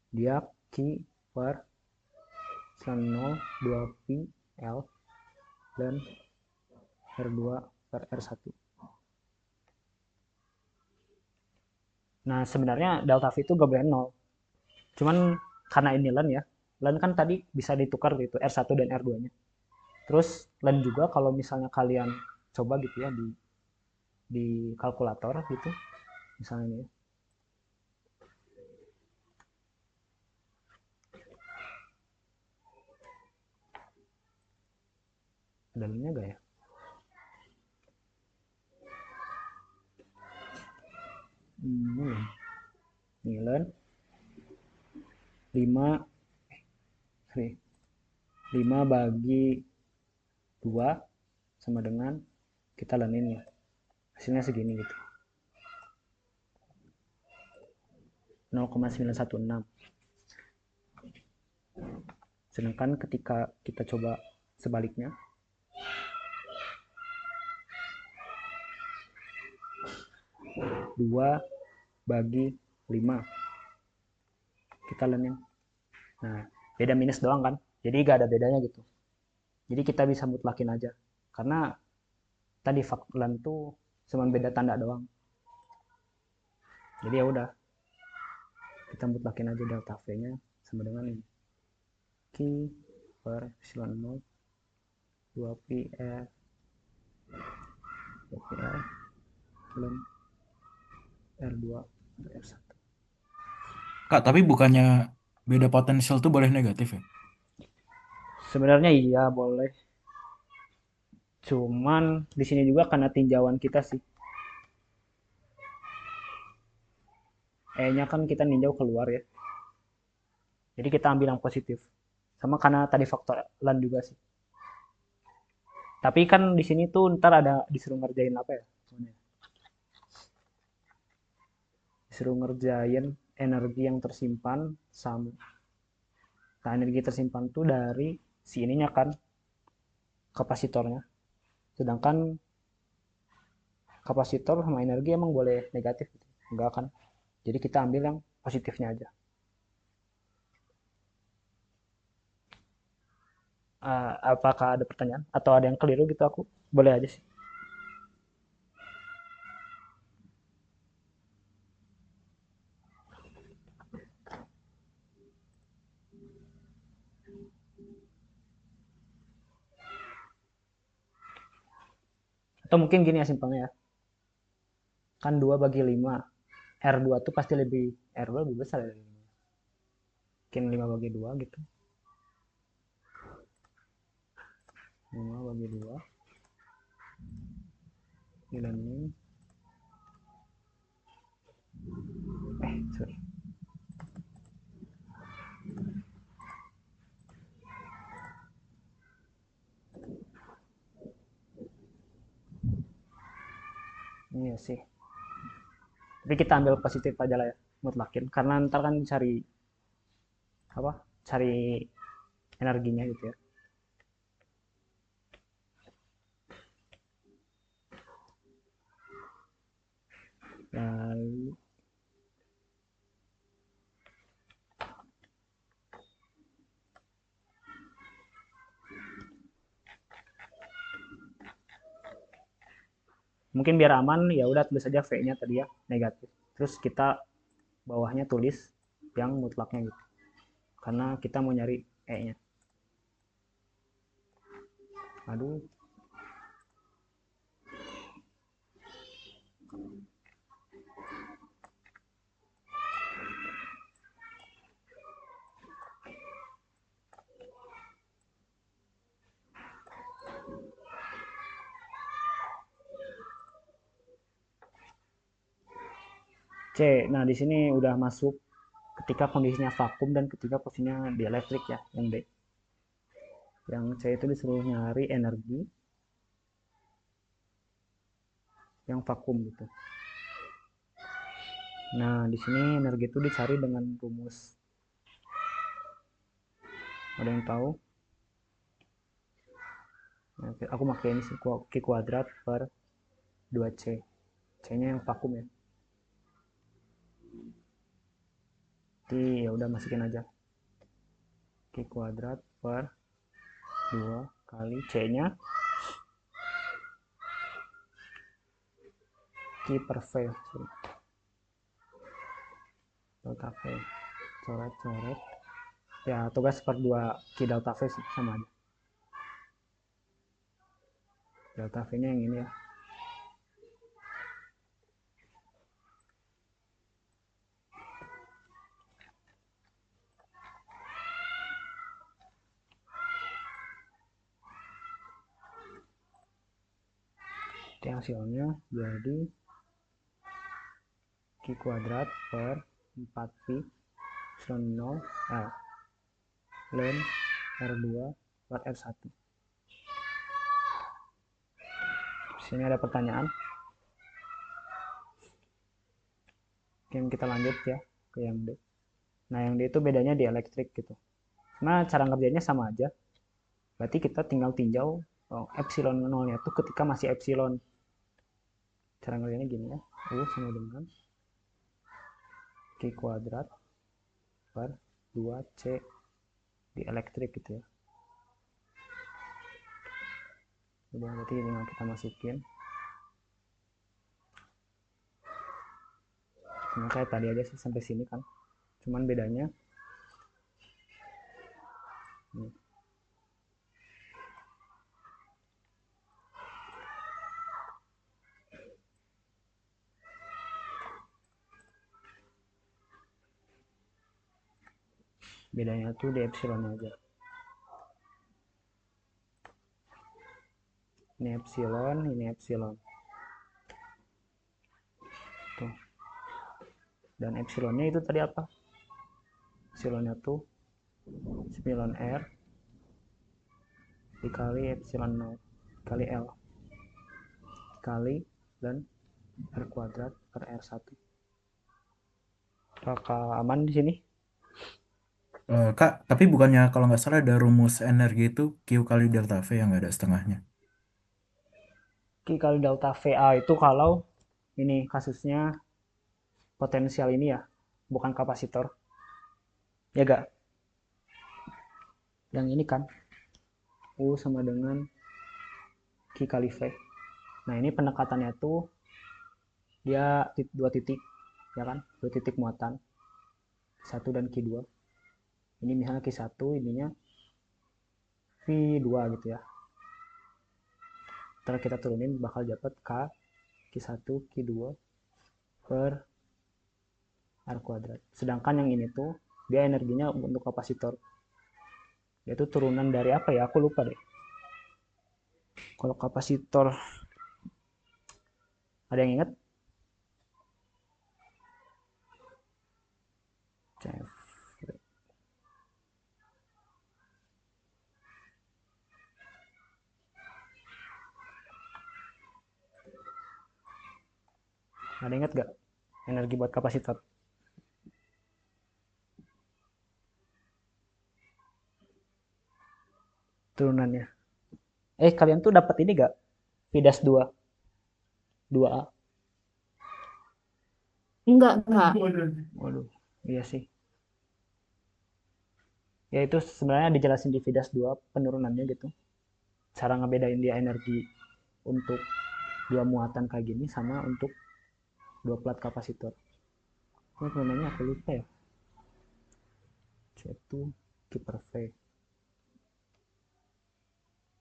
S1: Dia Q per 0, 2 Pi L dan R2 per R1. Nah, sebenarnya delta V itu gak boleh 0. Cuman karena ini LAN ya, LAN kan tadi bisa ditukar gitu, R1 dan R2-nya. Terus LAN juga kalau misalnya kalian coba gitu ya di kalkulator gitu, misalnya ini ya. Ada LAN-nya gak ya? Ini LAN 5 bagi 2 sama dengan kita LAN-in ya. Hasilnya segini gitu. 0,916. Sedangkan ketika kita coba sebaliknya, 2 bagi 5 kita LAN-in. Nah, beda minus doang kan, jadi gak ada bedanya gitu. Jadi kita bisa mutlakin aja, karena tadi LAN tuh cuma beda tanda doang. Jadi ya udah, kita mutlakin aja delta V-nya sama dengan ini. Q per epsilon 0 2 pi R 2 pi R ln R2 per R1.
S2: Kak, tapi bukannya beda potensial tuh boleh negatif ya?
S1: Sebenarnya iya boleh. Cuman di sini juga karena tinjauan kita sih. E-nya kan kita ninjau keluar ya. Jadi kita ambil yang positif. Sama karena tadi faktor LAN juga sih. Tapi kan di sini tuh ntar ada disuruh ngerjain apa ya? Disuruh ngerjain energi yang tersimpan sama. Nah, energi tersimpan tuh dari si ininya kan, kapasitornya. Sedangkan kapasitor sama energi emang boleh negatif gitu. Enggak kan? Jadi kita ambil yang positifnya aja. Apakah ada pertanyaan atau ada yang keliru gitu, aku boleh aja sih. Atau mungkin gini ya simpelnya ya. Kan 2 bagi 5. R2 tuh pasti R2 lebih besar dari 5. Mungkin 5 bagi 2 gitu. 5 bagi 2. Ini. Sorry. Iya sih. Tapi kita ambil positif aja lah ya, mutlakin. Karena ntar kan cari apa? Cari energinya gitu ya. Lalu mungkin biar aman ya udah tulis aja V-nya tadi ya negatif. Terus kita bawahnya tulis yang mutlaknya gitu. karena kita mau nyari E nya. Aduh, C. Nah, di sini udah masuk ketika kondisinya vakum dan ketika posisinya dielektrik ya, yang D. Yang C itu disuruh nyari energi yang vakum gitu. Nah, di sini energi itu dicari dengan rumus. Ada yang tahu? Nah, aku pakai ini sih, Q kuadrat per 2C. C-nya yang vakum ya. Jadi ya udah masukin aja. Q kuadrat per 2 kali C-nya Q per V. Delta V. Coret-coret. Ya, tugas per 2 Q delta V sih, sama aja. Delta V-nya yang ini ya. Jadi hasilnya jadi Q kuadrat per 4pi epsilon 0 L ln R2 per R1. Di sini ada pertanyaan. Oke, kita lanjut ya ke yang D. Nah, yang D itu bedanya di elektrik gitu. Nah, cara ngerjainnya sama aja. Berarti kita tinggal tinjau epsilon 0-nya itu ketika masih epsilon. Cara ngerjainnya gini ya. U sama dengan Q kuadrat per 2C di elektrik gitu ya. Udah, berarti tinggal kita masukin. Nah, kayak tadi aja sih sampai sini kan. Cuman bedanya nih. Bedanya tuh di epsilon aja. Ini epsilon, ini epsilon. Tuh. Dan epsilonnya itu tadi apa? Epsilonnya tuh 9R dikali epsilon 0 kali L kali dan R kuadrat per R1. Apakah aman di sini?
S2: Kak, tapi bukannya kalau nggak salah ada rumus energi itu Q kali delta V yang nggak ada setengahnya.
S1: Q kali delta VA itu kalau ini kasusnya potensial ini ya, bukan kapasitor. Ya gak? Yang ini kan U sama dengan Q kali V. Nah, ini pendekatannya tuh dia 2 titik, ya kan? 2 titik muatan. Q1 dan Q2. Ini misalnya Q1, ininya V2 gitu ya. Setelah kita turunin bakal dapat Q1, Q2 per R kuadrat. Sedangkan yang ini tuh dia energinya untuk kapasitor. Dia tuh turunan dari apa ya? Aku lupa deh. Kalau kapasitor ada yang ingat? Ada ingat gak energi buat kapasitor? Turunannya. Kalian tuh dapat ini gak? Vidas 2. 2A.
S4: Enggak.
S1: Waduh, iya sih. Ya itu sebenarnya dijelasin di Vidas 2 penurunannya gitu. Cara ngebedain dia energi untuk dua muatan kayak gini sama untuk dua plat kapasitor. Ini penurunannya aku lupa ya. yaitu Q per V.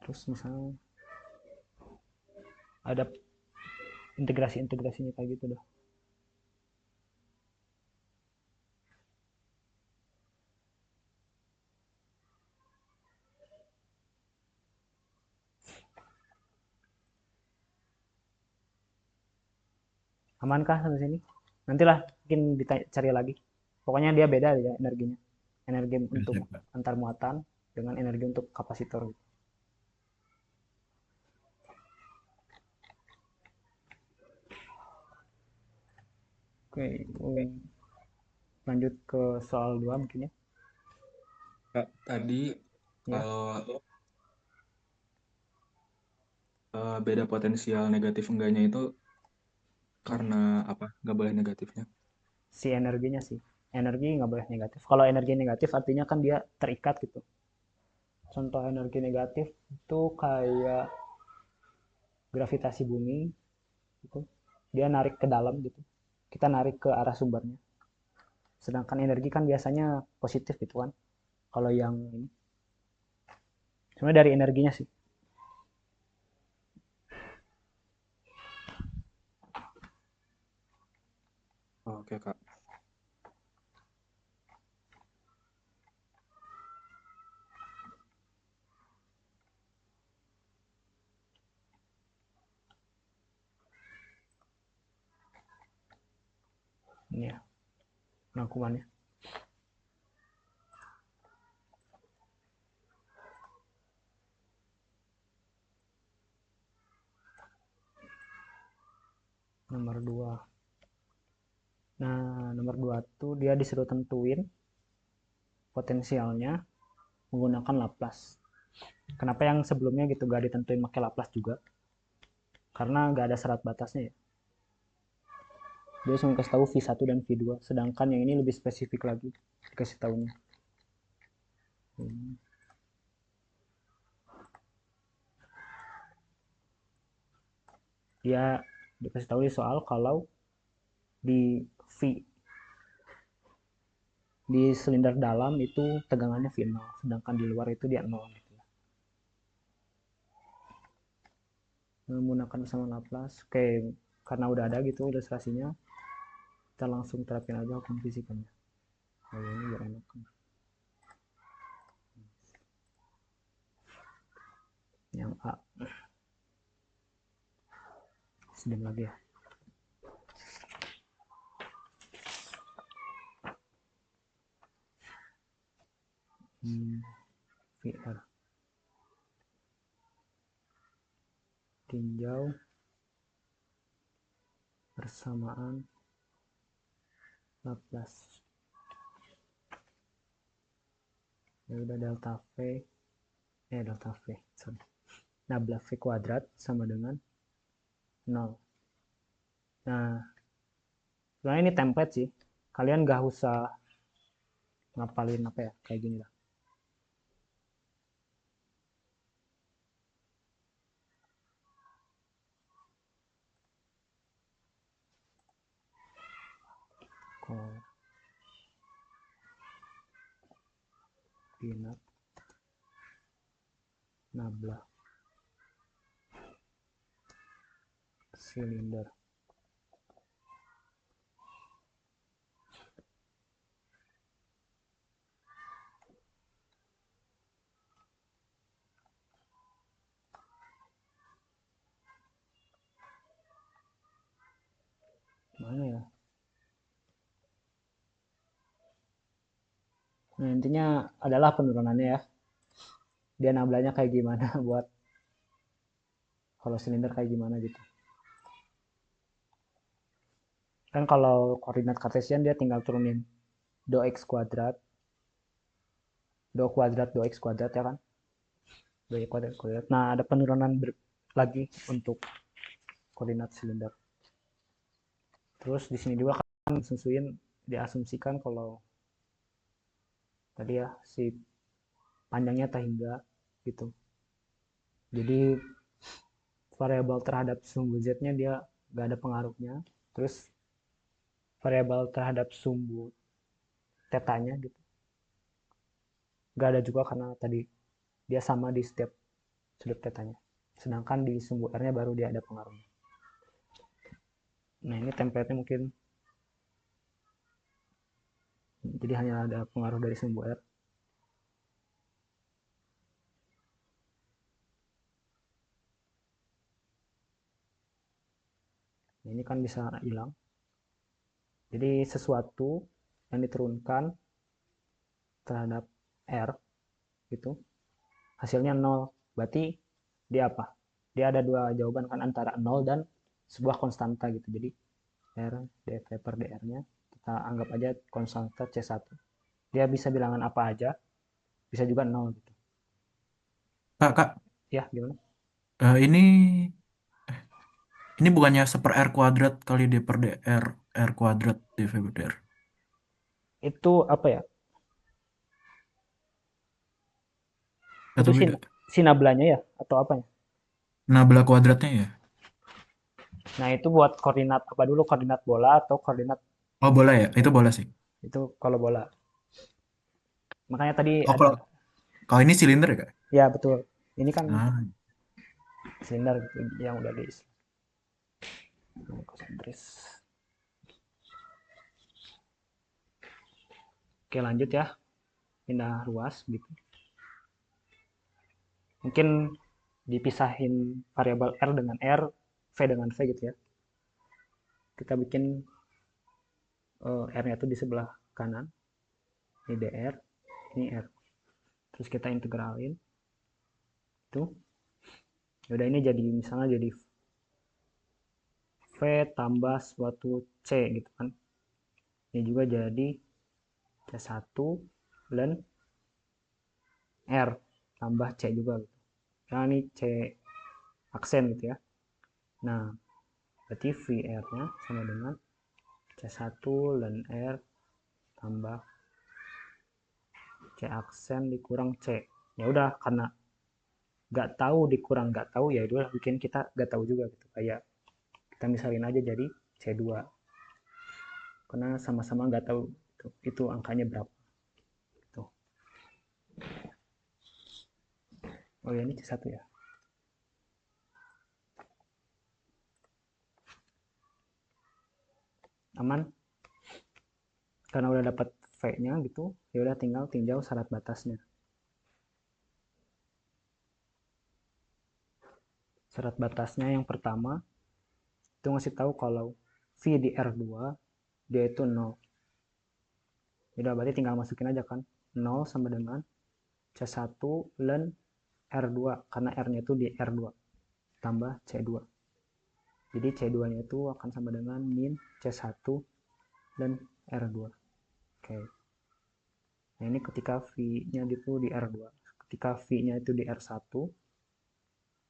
S1: Terus misalnya ada integrasinya kayak gitu dah. Amankah sampai sini? Nantilah mungkin dicari lagi. Pokoknya dia beda ya energinya. Energi untuk
S2: Siap, Kak.
S1: antar muatan dengan energi untuk kapasitor. Oke, lanjut ke soal 2 mungkin ya.
S3: Kak, tadi
S1: Ya.
S3: kalau beda potensial negatif enggaknya itu karena apa? Nggak boleh negatifnya?
S1: Si energinya sih. Energi nggak boleh negatif. Kalau energi negatif artinya kan dia terikat gitu. Contoh energi negatif itu kayak gravitasi bumi gitu. Dia narik ke dalam gitu. Kita narik ke arah sumbernya. Sedangkan energi kan biasanya positif gitu kan. Kalau yang ini sebenarnya dari energinya sih.
S3: Oke, Kak.
S1: Ini ya, rangkumannya. Nomor 2. Nah, nomor 2 tuh dia disuruh tentuin potensialnya menggunakan Laplace. Kenapa yang sebelumnya gitu gak ditentuin pakai Laplace juga? Karena gak ada syarat batasnya ya. Dia cuma kasih tahu V1 dan V2, sedangkan yang ini lebih spesifik lagi dikasih tahunya. Dia dikasih tahu di soal kalau di V di silinder dalam itu tegangannya V0, sedangkan di luar itu dia 0 gitu. Menggunakan sama Laplace. Oke, karena udah ada gitu ilustrasinya, kita langsung terapin aja hukum fisikanya. Oh, ini biar enak. Yang A. Sedang lagi ya. VR. Tinjau persamaan Laplace. Ya udah delta V, sorry. Nabla V kuadrat sama dengan 0. Nah, sebenarnya ini template sih. Kalian gak usah ngapalin apa ya, kayak gini lah. Koordinat nabla silinder. Mana ya? Nah, intinya adalah penurunannya ya. Dia nablanya kayak gimana buat kalau silinder kayak gimana gitu. Kan kalau koordinat kartesian dia tinggal turunin do x kuadrat, do x kuadrat ya kan. Do x kuadrat. Nah, ada penurunan lagi untuk koordinat silinder. Terus di sini juga kan susuin diasumsikan kalau tadi ya si panjangnya tak hingga gitu. Jadi variabel terhadap sumbu z-nya dia gak ada pengaruhnya. Terus variabel terhadap sumbu tetanya gitu nggak ada juga karena tadi dia sama di setiap sudut tetanya. Sedangkan di sumbu R-nya baru dia ada pengaruhnya. Nah, ini template-nya mungkin jadi hanya ada pengaruh dari sumbu R. Nah, ini kan bisa hilang. Jadi sesuatu yang diturunkan terhadap R itu hasilnya 0. Berarti dia apa? Dia ada dua jawaban kan, antara 0 dan sebuah konstanta gitu. Jadi R dV per dr-nya kita anggap aja konstanta C1. Dia bisa bilangan apa aja, bisa juga 0 gitu.
S2: Kak,
S1: Ya, gimana?
S2: ini bukannya seper R kuadrat kali D per DR R kuadrat dV per dr.
S1: Itu apa ya?
S2: Atau
S1: Itu
S2: beda?
S1: sinablanya ya atau apanya?
S2: Nabla kuadratnya ya?
S1: Nah, itu buat koordinat apa dulu? Koordinat bola atau koordinat
S2: Oh bola ya? Itu bola sih.
S1: itu kalau bola. Makanya tadi
S2: Oh
S1: ada,
S2: kalau ini silinder ya Kak?
S1: ya betul. Ini kan
S2: Ah,
S1: silinder gitu yang udah di konsentris. Oke, lanjut ya. Pindah ruas gitu. Mungkin dipisahin variabel R dengan R, V dengan V gitu ya. Kita bikin R-nya tuh di sebelah kanan. Ini DR, ini R. Terus kita integralin. Tuh. Udah ini jadi misalnya jadi V tambah suatu C gitu kan. Ini juga jadi C1 dan R tambah C juga gitu. Nah, ini C aksen gitu ya. Nah, berarti VR-nya sama dengan C1 dan R tambah C aksen dikurang C. Ya udah, karena nggak tahu dikurang nggak tahu, ya udah bikin kita nggak tahu juga gitu. Kayak kita misalin aja jadi C2. Karena sama-sama nggak tahu itu angkanya berapa. Gitu. Oh ya, ini C1 ya. Aman? Karena udah dapat V-nya gitu, ya udah tinggal tinjau syarat batasnya. Syarat batasnya yang pertama itu ngasih tahu kalau V di R2 dia itu 0. Jadi berarti tinggal masukin aja kan. 0 sama dengan C1 ln R2 karena R-nya itu di R2 tambah C2. Jadi C2-nya itu akan sama dengan min C1 dan R2. Oke. Nah, ini ketika V-nya itu di R2. Ketika V-nya itu di R1,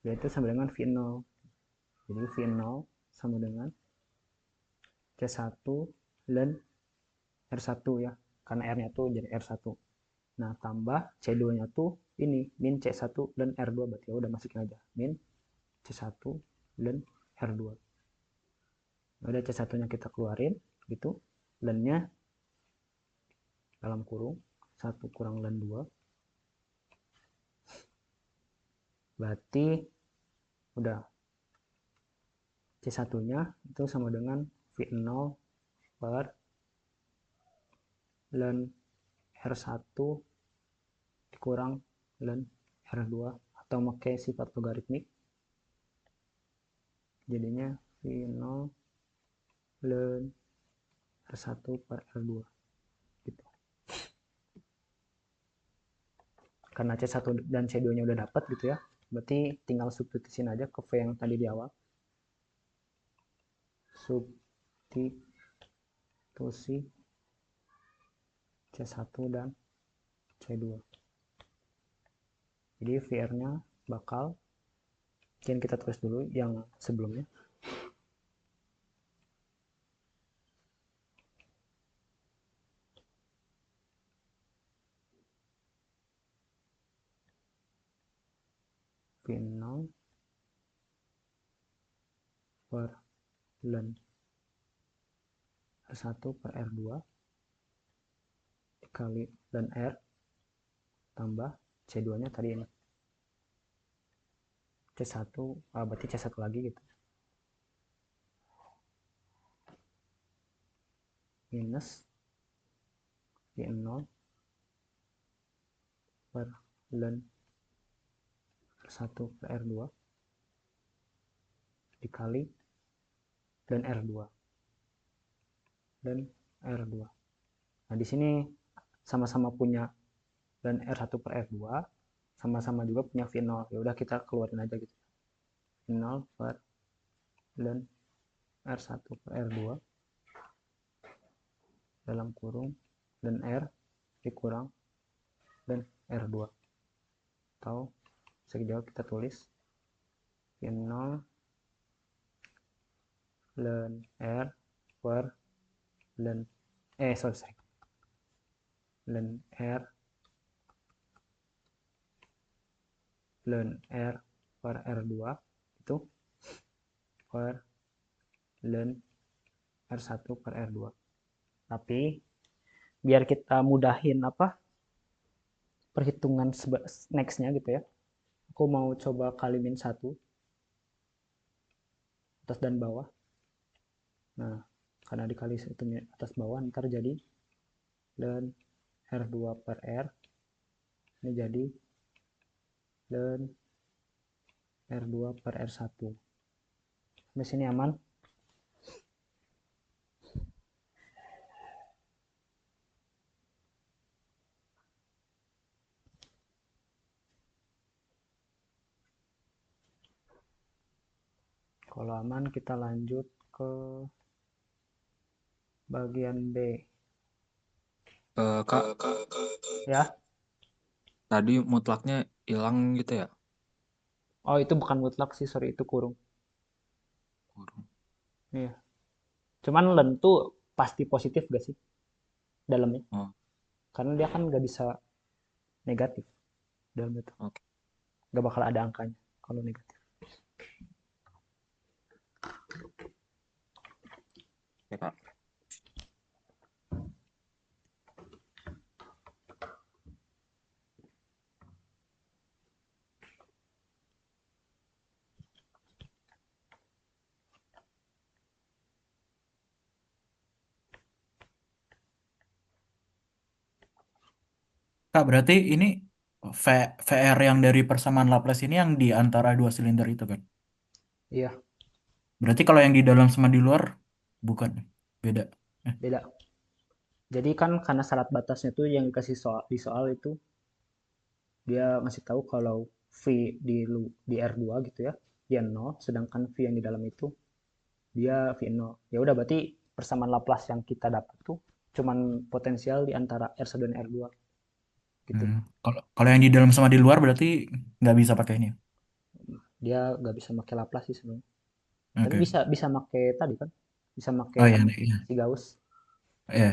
S1: yaitu sama dengan V0. Jadi V0 sama dengan C1 dan R1 ya. Karena R-nya tuh jadi R1. Nah, tambah C2-nya tuh ini, min C1 dan R2. Berarti ya udah masukin aja. Min C1 dan R2. Udah C1-nya kita keluarin, gitu. Lennya dalam kurung 1 kurang len 2. Berarti udah C1-nya itu sama dengan V0 per len R1 dikurang len R2 atau pakai sifat logaritmik. Jadinya V0 len R1 per R2 gitu. Karena C1 dan C2-nya udah dapat gitu ya. Berarti tinggal substitusiin aja ke V yang tadi di awal. Substitusi C1 dan C2. Jadi VR-nya bakal, mungkin kita tulis dulu yang sebelumnya. V0 per len R1 per R2 dikali len R tambah C2 nya tadi ini C1, berarti C1 lagi gitu, minus V0 per ln R1 per R2 dikali ln R2 dan R2. Nah, di sini sama-sama punya ln R1 per R2, sama-sama juga punya V0. Ya udah kita keluarin aja gitu. V0 per ln R1 per R2 dalam kurung ln R dikurang ln R2. Atau sekejauh kita tulis V0 ln R per ln ln R ln R per R2 itu per ln R1 per R2. Tapi biar kita mudahin perhitungan nextnya gitu ya, aku mau coba kali min 1 atas dan bawah. Nah, karena dikali itu atas bawah, ntar jadi ln R2 per R, ini jadi ln R2 per R1. Sampai sini aman? Kalau aman, kita lanjut ke bagian B.
S3: Kak,
S1: Ya,
S3: tadi mutlaknya hilang gitu ya?
S1: oh itu bukan mutlak sih, sorry, itu kurung.
S3: Kurung.
S1: Iya. Cuman ln tuh pasti positif gak sih dalamnya?
S3: Oh,
S1: Karena dia kan nggak bisa negatif dalam itu.
S3: oke.
S1: Nggak bakal ada angkanya kalau negatif.
S3: Ya, Kak.
S2: Kak, berarti ini VR yang dari persamaan Laplace ini yang di antara dua silinder itu kan?
S1: Iya,
S2: Berarti kalau yang di dalam sama di luar bukan, beda.
S1: beda. Jadi kan karena syarat batasnya tuh yang dikasih di soal itu, dia ngasih tahu kalau V di R2 gitu ya, dia 0, sedangkan V yang di dalam itu dia V0. Ya udah berarti persamaan Laplace yang kita dapat tuh cuman potensial di antara R1 dan R2 gitu.
S2: Hmm. Kalau yang di dalam sama di luar berarti nggak bisa pakai ini.
S1: Dia nggak bisa pakai Laplace sih sebenarnya. Tapi
S2: Oke.
S1: bisa bisa pakai tadi kan, bisa pakai
S2: Oh iya, iya.
S1: si Gauss.
S2: Iya.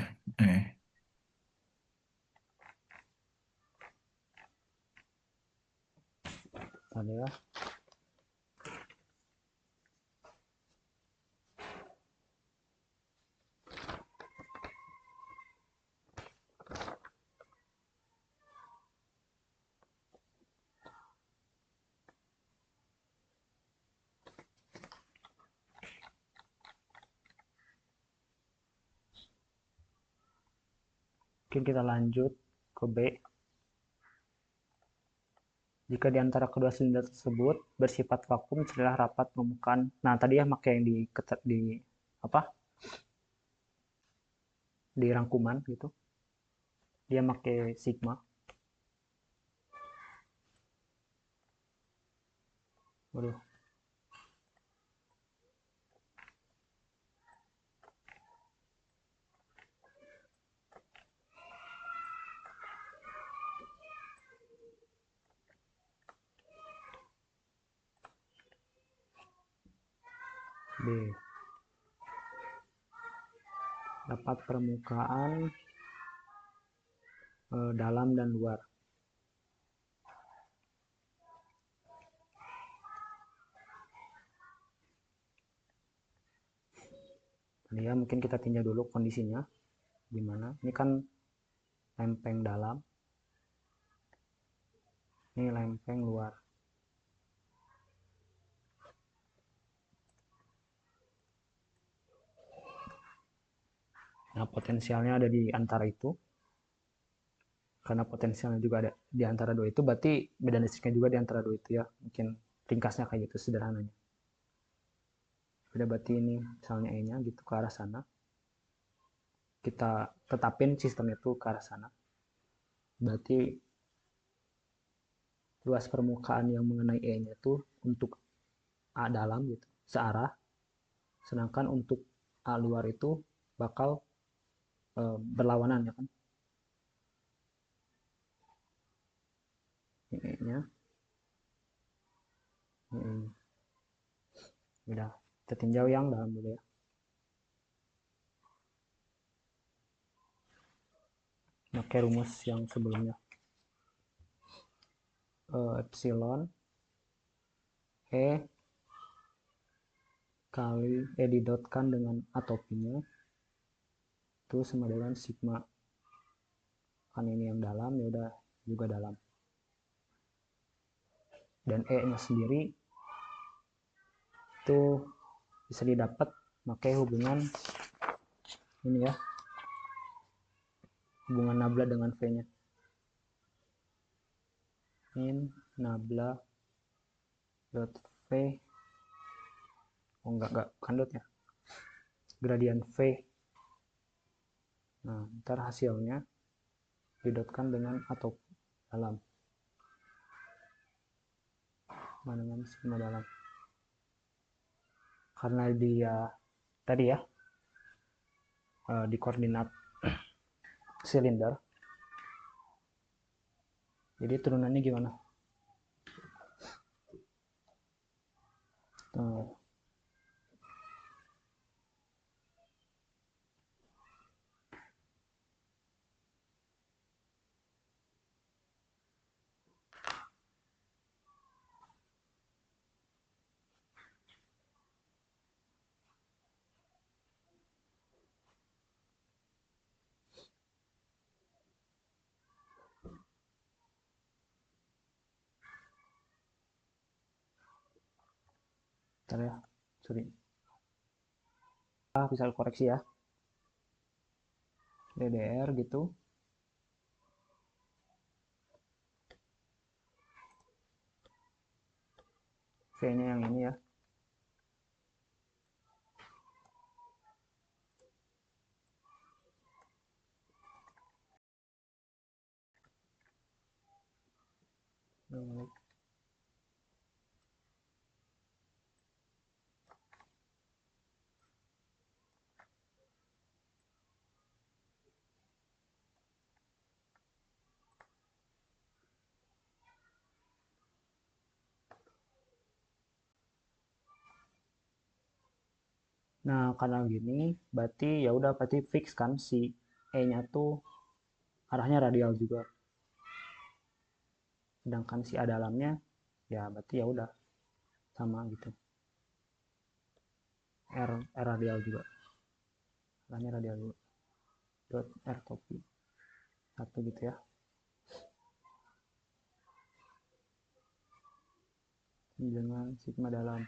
S1: Ada ya. Mungkin kita lanjut ke B. Jika di antara kedua silinder tersebut bersifat vakum, carilah rapat permukaan. Nah, tadi ya pakai yang di apa? Di rangkuman gitu. Dia pakai sigma. Waduh. B. Dapat permukaan dalam dan luar. Ini ya mungkin kita tinjau dulu kondisinya gimana. Ini kan lempeng dalam. Ini lempeng luar. Nah, potensialnya ada di antara itu. Karena potensialnya juga ada di antara dua itu, berarti medan listriknya juga di antara dua itu ya. Mungkin ringkasnya kayak gitu sederhananya. Udah, berarti ini misalnya E-nya gitu ke arah sana. Kita tetapin sistem itu ke arah sana. Berarti luas permukaan yang mengenai E-nya itu untuk A dalam gitu, searah. Sedangkan untuk A luar itu bakal berlawanan ya kan. Ini E-nya. Ini. Udah, kita tinjau yang dalam dulu ya. Pakai rumus yang sebelumnya. Epsilon E kali didotkan dengan atopinya itu sama dengan sigma. Kan ini yang dalam, ya udah juga dalam. Dan E-nya sendiri itu bisa didapat pakai hubungan ini ya, hubungan nabla dengan V-nya. Min nabla dot V, oh enggak bukan dot ya, gradian V. Nah, ntar hasilnya didotkan dengan atop dalam dengan sigma dalam. Karena dia tadi ya di koordinat silinder, jadi turunannya gimana? Bentar ya, sorry. Bisa koreksi ya. DDR gitu. V-nya yang ini ya. Nah, karena gini, berarti ya udah berarti fix kan si E-nya tuh arahnya radial juga. Sedangkan si A dalamnya ya berarti ya udah sama gitu. R radial juga. Arahnya radial juga. Dot R topi. Satu gitu ya. Dengan sigma dalam.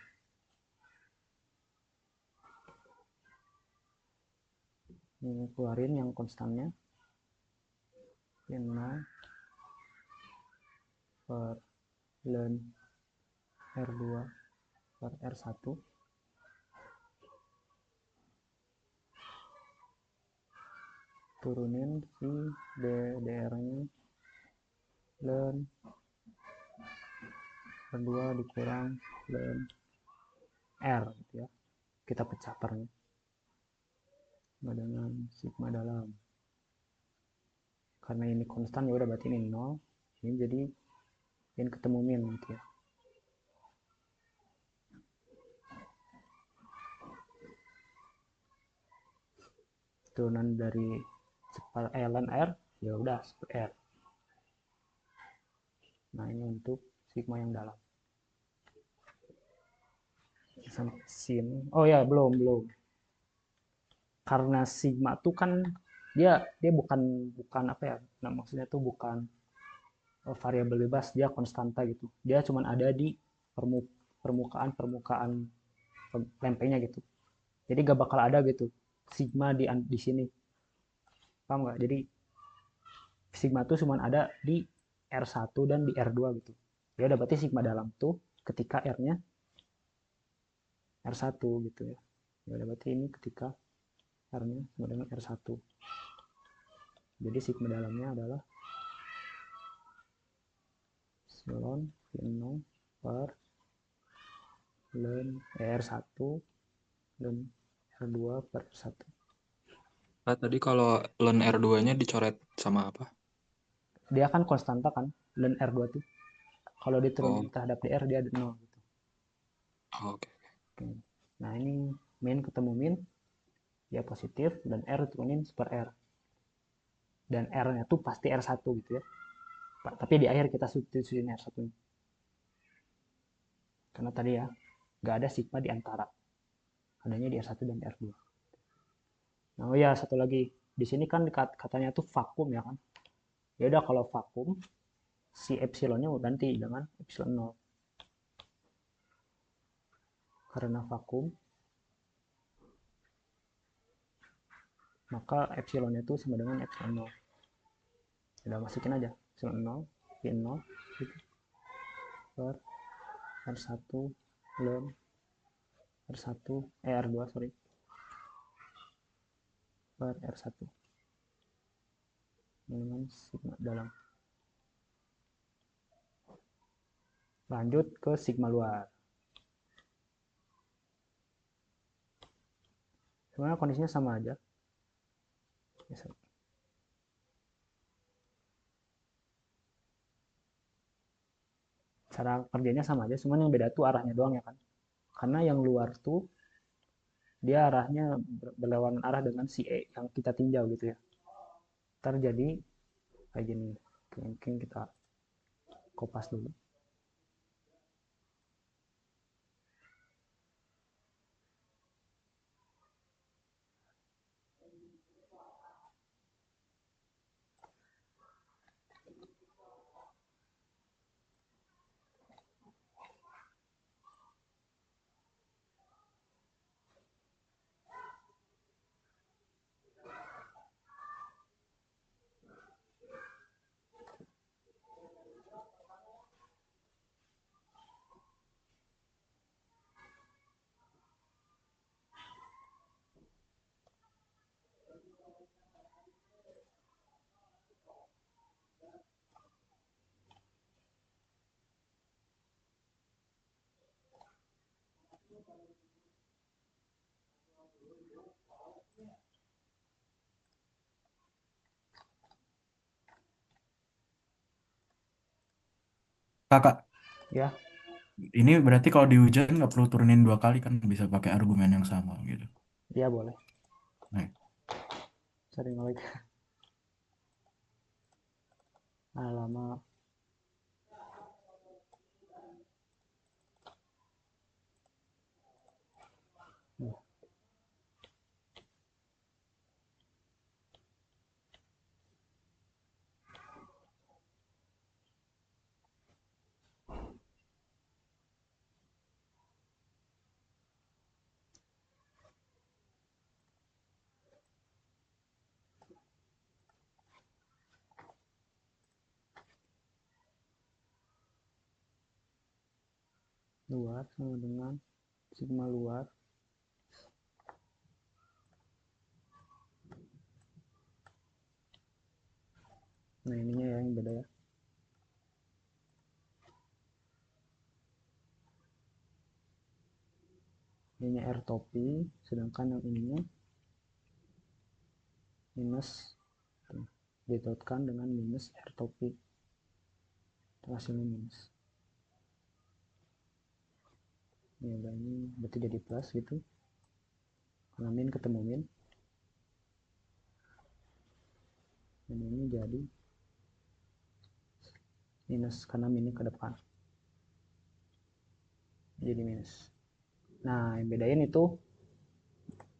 S1: Ini keluarin yang konstannya. 5 per ln R2 per R1. Turunin si DDR-nya ln R2 dikurang ln R gitu ya. Kita pecah pernya dengan sigma dalam. Karena ini konstan ya udah berarti ini 0. Ini jadi ini ketemu min gitu ya. Turunan dari ln R ya udah R. Nah, ini untuk sigma yang dalam. Sin. Oh ya, belum. Karena sigma tuh kan dia bukan apa ya? Nah, maksudnya tuh bukan variabel bebas, dia konstanta gitu, dia cuma ada di permukaan lempengnya gitu, jadi gak bakal ada gitu sigma di sini, paham nggak? Jadi sigma tuh cuma ada di R1 dan di R2 gitu. Ya udah, berarti sigma dalam tuh ketika R-nya R1 gitu ya. Ya udah, berarti ini ketika R-nya sama dengan R1. Jadi sigma dalamnya adalah epsilon V0 per ln R1 dan R2 per R1.
S3: Nah, tadi kalau ln R2-nya dicoret sama apa?
S1: Dia kan konstanta kan, ln R2 tuh. Kalau diturunin
S3: Oh,
S1: terhadap DR dia ada 0 gitu.
S3: oke.
S1: Oke. Nah ini min ketemu min, dia positif, dan R turunin per R. Dan R-nya tuh pasti R1 gitu ya. Tapi di akhir kita substitusiin R1. Karena tadi ya, nggak ada sigma di antara. Adanya di R1 dan R2. Nah, oh ya, satu lagi. Di sini kan katanya tuh vakum ya kan. Ya udah, kalau vakum, si epsilonnya mau ganti dengan epsilon 0. Karena vakum, maka epsilonnya itu sama dengan epsilon 0. Udah, masukin aja. Epsilon 0, V0, gitu, per R1 ln R1, R2, sorry, per R1. Dengan sigma dalam. Lanjut ke sigma luar. Sebenarnya kondisinya sama aja. Cara kerjanya sama aja, cuman yang beda tuh arahnya doang ya kan. Karena yang luar tuh dia arahnya berlawanan arah dengan si E yang kita tinjau gitu ya. Terjadi kayak gini. Mungkin kita kopas dulu.
S2: Kakak,
S1: Ya,
S2: ini berarti kalau di ujian nggak perlu turunin 2 kali kan bisa pakai argumen yang sama gitu.
S1: ya boleh.
S2: Nah,
S1: Sering lagi. Alamak. Luar sama dengan sigma luar. Nah ininya ya yang beda ya. Ininya R topi, sedangkan yang ininya minus, ditautkan dengan minus R topi. Hasilnya minus. Ya udah, ini berarti jadi plus gitu. Karena min ketemu min. Dan ini jadi minus karena minnya ke depan. Jadi minus. Nah, yang bedain itu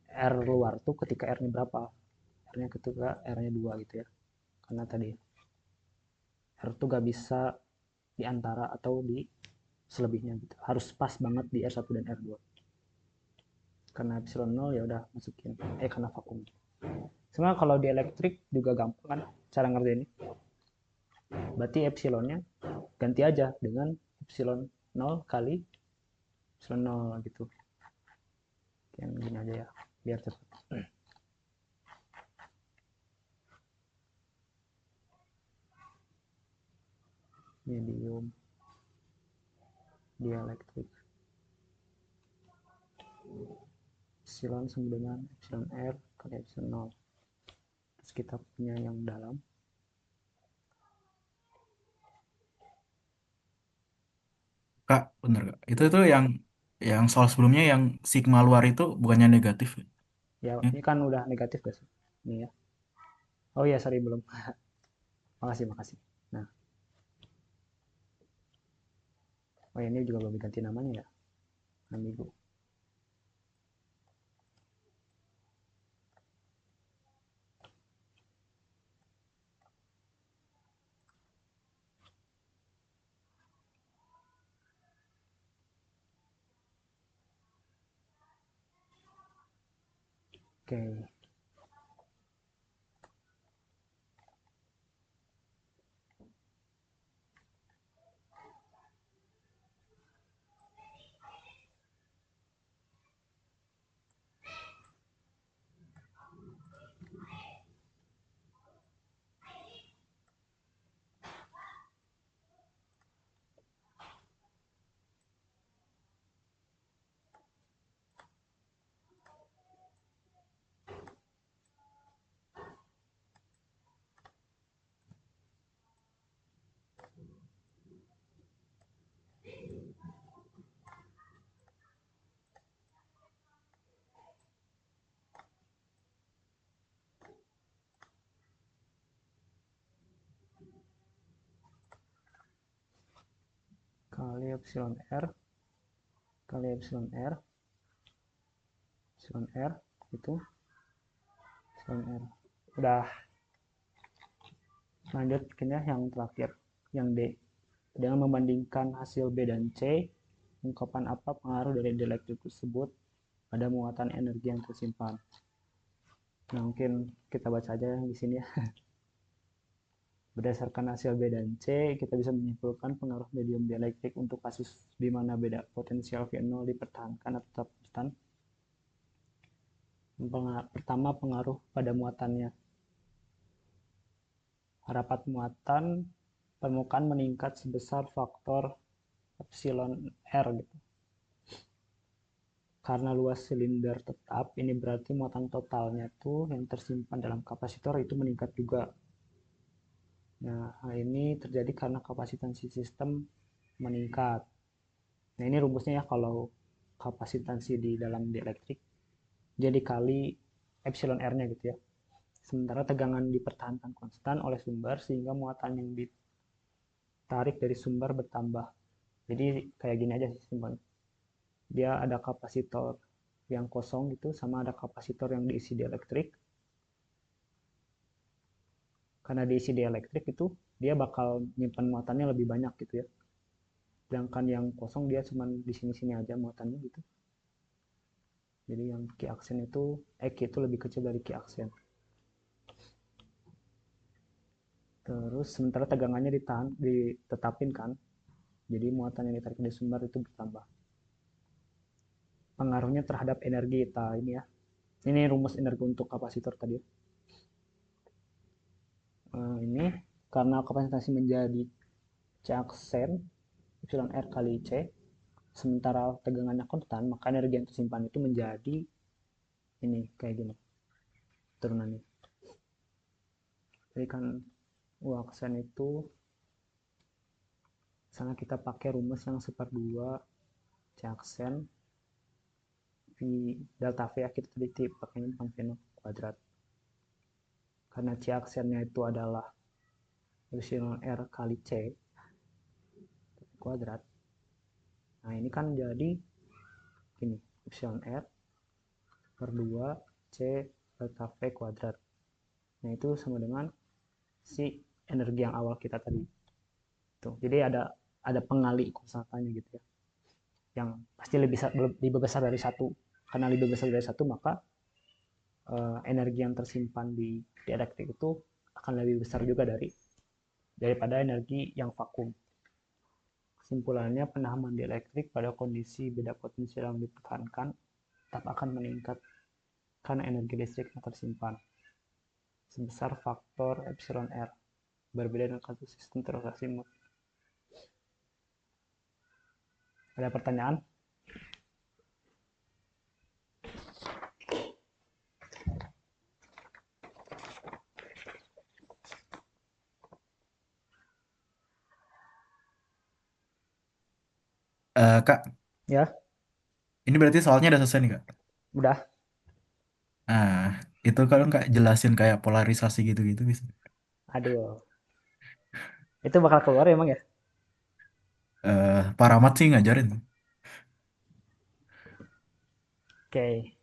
S1: R luar tuh ketika R-nya berapa. R-nya ketika R-nya 2 gitu ya. Karena tadi R tuh gak bisa di antara atau di selebihnya gitu. Harus pas banget di R1 dan R2. Karena epsilon 0 ya udah masukin karena vakum. Sebenarnya kalau di elektrik juga gampang kan cara ngerjainnya. Berarti epsilonnya ganti aja dengan epsilon 0 kali epsilon 0 gitu. Yang gini aja ya, biar cepat. Medium dielektrik. Epsilon sama dengan epsilon R kali epsilon 0. Terus kita punya yang dalam.
S2: Kak, bener Kak. Itu tuh yang soal sebelumnya yang sigma luar itu bukannya negatif ya?
S1: Ya,
S2: Eh,
S1: ini kan udah negatif gak sih? Ini ya. Oh iya, sorry belum. Makasih, makasih. Nah, oh ini juga belum diganti namanya ya. Amigo. Oke. Kali epsilon R kali epsilon R itu epsilon R. Udah, lanjut yang terakhir, yang D. Dengan membandingkan hasil B dan C, ungkapan apa pengaruh dari dielektrik tersebut pada muatan energi yang tersimpan. Nah, mungkin kita baca aja di sini ya. Berdasarkan hasil B dan C, kita bisa menyimpulkan pengaruh medium dielektrik untuk kasus di mana beda potensial V0 dipertahankan atau tetap konstan. Pertama, pengaruh pada muatannya. Rapat muatan permukaan meningkat sebesar faktor epsilon R gitu. Karena luas silinder tetap, ini berarti muatan totalnya tuh yang tersimpan dalam kapasitor itu meningkat juga. Nah, hal ini terjadi karena kapasitansi sistem meningkat. Nah, ini rumusnya ya, kalau kapasitansi di dalam dielektrik jadi kali epsilon R-nya gitu ya. Sementara tegangan dipertahankan konstan oleh sumber sehingga muatan yang ditarik dari sumber bertambah. Jadi kayak gini aja sih simpelnya. Dia ada kapasitor yang kosong gitu sama ada kapasitor yang diisi dielektrik. Karena diisi dielektrik itu dia bakal nyimpan muatannya lebih banyak gitu ya. Sedangkan yang kosong dia cuma di sini-sini aja muatannya gitu. Jadi yang Q aksen itu Q itu lebih kecil dari Q aksen. Terus sementara tegangannya ditetapin kan. Jadi muatan yang ditarik dari sumber itu bertambah. Pengaruhnya terhadap energi kita ini ya. Ini rumus energi untuk kapasitor tadi. Ini karena kapasitansi menjadi C aksen epsilon R kali C, sementara tegangannya konstan, maka energi yang tersimpan itu menjadi ini kayak gini turunannya. Jadi kan U aksen itu misalnya kita pakai rumus yang 1/2 C aksen V delta V ya, kita tadi pakainya tentang V0 kuadrat. Karena C aksennya itu adalah epsilon R kali C kuadrat. Nah, ini kan jadi ini epsilon R per 2 C delta V kuadrat. Nah, itu sama dengan si energi yang awal kita tadi. Tuh. Jadi ada pengali kosakatanya gitu ya. Yang pasti lebih besar dari satu. Karena lebih besar dari satu, maka energi yang tersimpan di dielektrik itu akan lebih besar juga daripada energi yang vakum. Kesimpulannya, penahaman dielektrik pada kondisi beda potensial yang ditekankan tetap akan meningkat karena energi listrik yang tersimpan sebesar faktor epsilon R, berbeda dengan kasus sistem transaksi. Ada pertanyaan?
S2: Kak,
S1: Ya,
S2: ini berarti soalnya udah selesai nih, Kak.
S1: udah.
S2: Nah, itu kalau Kak jelasin kayak polarisasi gitu-gitu bisa.
S1: Aduh, itu bakal keluar emang ya?
S2: Paramat sih ngajarin.
S1: Oke,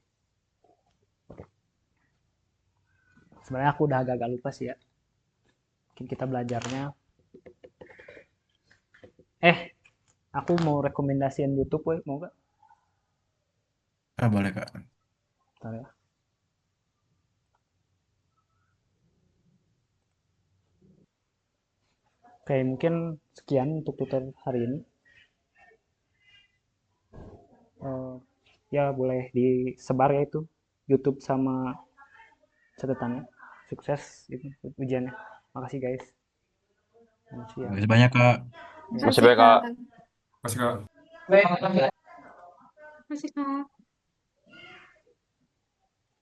S1: sebenarnya aku udah agak-agak lupa sih ya. Mungkin kita belajarnya. Aku mau rekomendasiin YouTube, woy. Mau gak?
S2: Boleh, Kak.
S1: Bentar ya. Oke, mungkin sekian untuk tutor hari ini. Eh, ya, boleh disebar ya itu YouTube sama catatannya. Sukses itu ujiannya. Makasih guys. Makasih ya.
S2: Makasih banyak, Kak.
S4: Makasih
S5: Masih baik, Kak.
S4: Kak.
S3: Masih Kak.
S4: Makasih Kak.